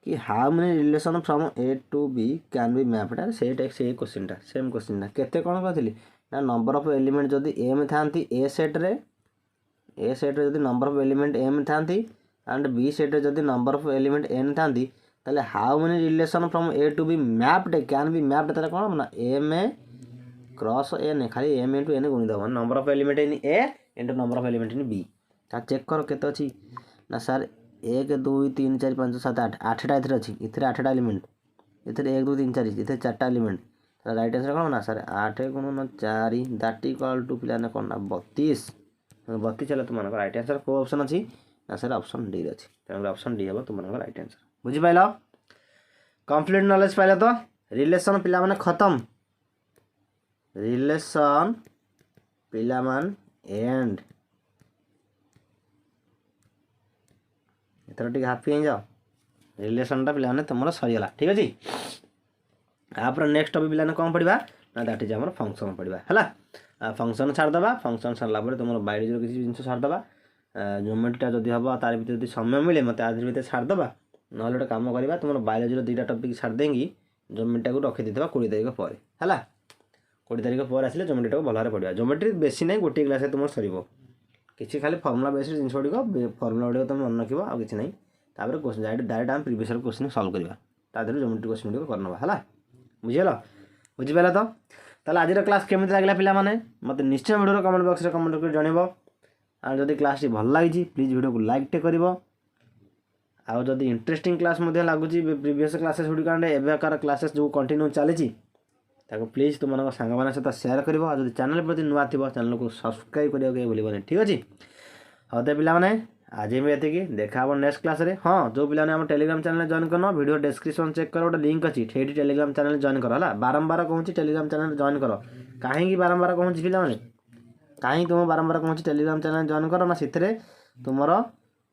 कि how many relation from A to B can be mapped अरे से क्वेश्चन ता सेम क्वेश्चन ता केते कोन कहथिली ना नंबर ऑफ एलिमेंट जदी एम थांती ए सेट रे जदी नंबर ऑफ एलिमेंट एम थांती एंड बी सेट रे जदी नंबर ऑफ एलिमेंट एन थांती ताले how many relation from A to b mapped can be mapped ताले कोन ना एम ए क्रॉस एन खाली एम इनटू एन गुणी दबो number of element in a into number of element in b ता check करो केते अछि ना सर 1 2 3 4 5 7 8 8टा इथरे अछि इथरे 8टा एलिमेंट इथरे 1 2 3 4 इथरे 4टा एलिमेंट तो राइट आंसर कोन ना सर 8 गुणन 4 दैट इक्वल टू पिलाने कोन ना 32 32 चला तुम मानक राइट आंसर को ऑप्शन अछि ना सर ऑप्शन डी अछि त ऑप्शन डी हेबो तुम मानक राइट आंसर बुझि पाइलो कंप्लीट नॉलेज पाइलो तो रिलेशन पिला माने खत्म रिलेशन पिला मान एंड एथर टिक हैप्पी हो जाओ रिलेशन टा पिलाने तुमरा सरीला ठीक अछि आपर नेक्स्ट टॉपिक पिलाने कोन पढिबा ना दैट इज हमर फंक्शन पढिबा हला फंक्शन छाड़ दबा फंक्शन छाड़ला पर तुमरा बायोलॉजी रो किछि जिंस छाड़ दबा ज्योमेट्री टा जदी हबो तार भीतर जदी समय मिले मते आधि भीतर छाड़ दबा नहले ओटा काम करबा तुमरा बायोलॉजी रो दुईटा टॉपिक छाड़ देंगी ज्योमेट्री टा को रखि देतबा 20 तारिख पर हला 20 तारिख पर आसिले ज्योमेट्री टा को भलरे पढिबा ज्योमेट्री बेसी नै गोटी क्लास तुमर सरीबो किछि खाली फार्मूला बेस्ड जिंस पढिबो फार्मूला पढिबो तुम मन रखिबो आ किछि नै तापर क्वेश्चन डायरेक्ट हम प्रीवियस क्वेश्चन सॉल्व करबा ता देर ज्योमेट्री क्वेश्चन को करनबा हला बुझियला बुझि पाला तो ताले आज क्लास केमिति लागला पिला माने मते निश्चय वीडियो कमेंट बॉक्स रे कमेंट कर जणिबो आ जदि क्लास टी भल लागी प्लीज वीडियो को लाइक टे करिवो आ जदि इंटरेस्टिंग क्लास मध्ये लागुची प्रीवियस क्लासेस गुडी कांडे एबेकार क्लासेस जो कंटिन्यू चलीची ताको प्लीज तुम मान सांग मान सहित शेयर कर जब चैनल प्रति नुआ थी चैनल को सब्सक्राइब करने भूल ठीक अच्छे हाँ तो पे आज भी ये देखा नेक्स्ट क्लास रे हाँ जो पे टेलीग्राम चैनल जॉइन करना वीडियो डिस्क्रिप्शन चेक कर गोटे लिंक अच्छी ठेठी टेलीग्राम चैनल जॉइन कर है बारंबार कहूँ टेलीग्राम चैनल जॉइन कर कहीं बारंबार कहूँ पे कहीं तुम बारंबार कहूँ टेलीग्राम चैनल जॉइन कर ना से तुम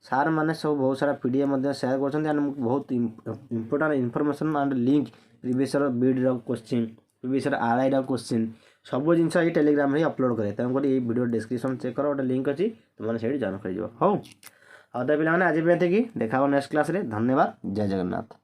सार मैंने सब बहुत सारा पीडीएफ शेयर कर बहुत important information and link previous Beed question previous RI question सब जिन टेलीग्राम में अपलोड करे तेणुक ये वीडियो डिस्क्रिप्शन चेक कर गोटे लिंक अच्छी तुमने से जॉइन कर हाँ तो पे आज भी देखा नेक्स्ट क्लास रे धन्यवाद जय जगन्नाथ।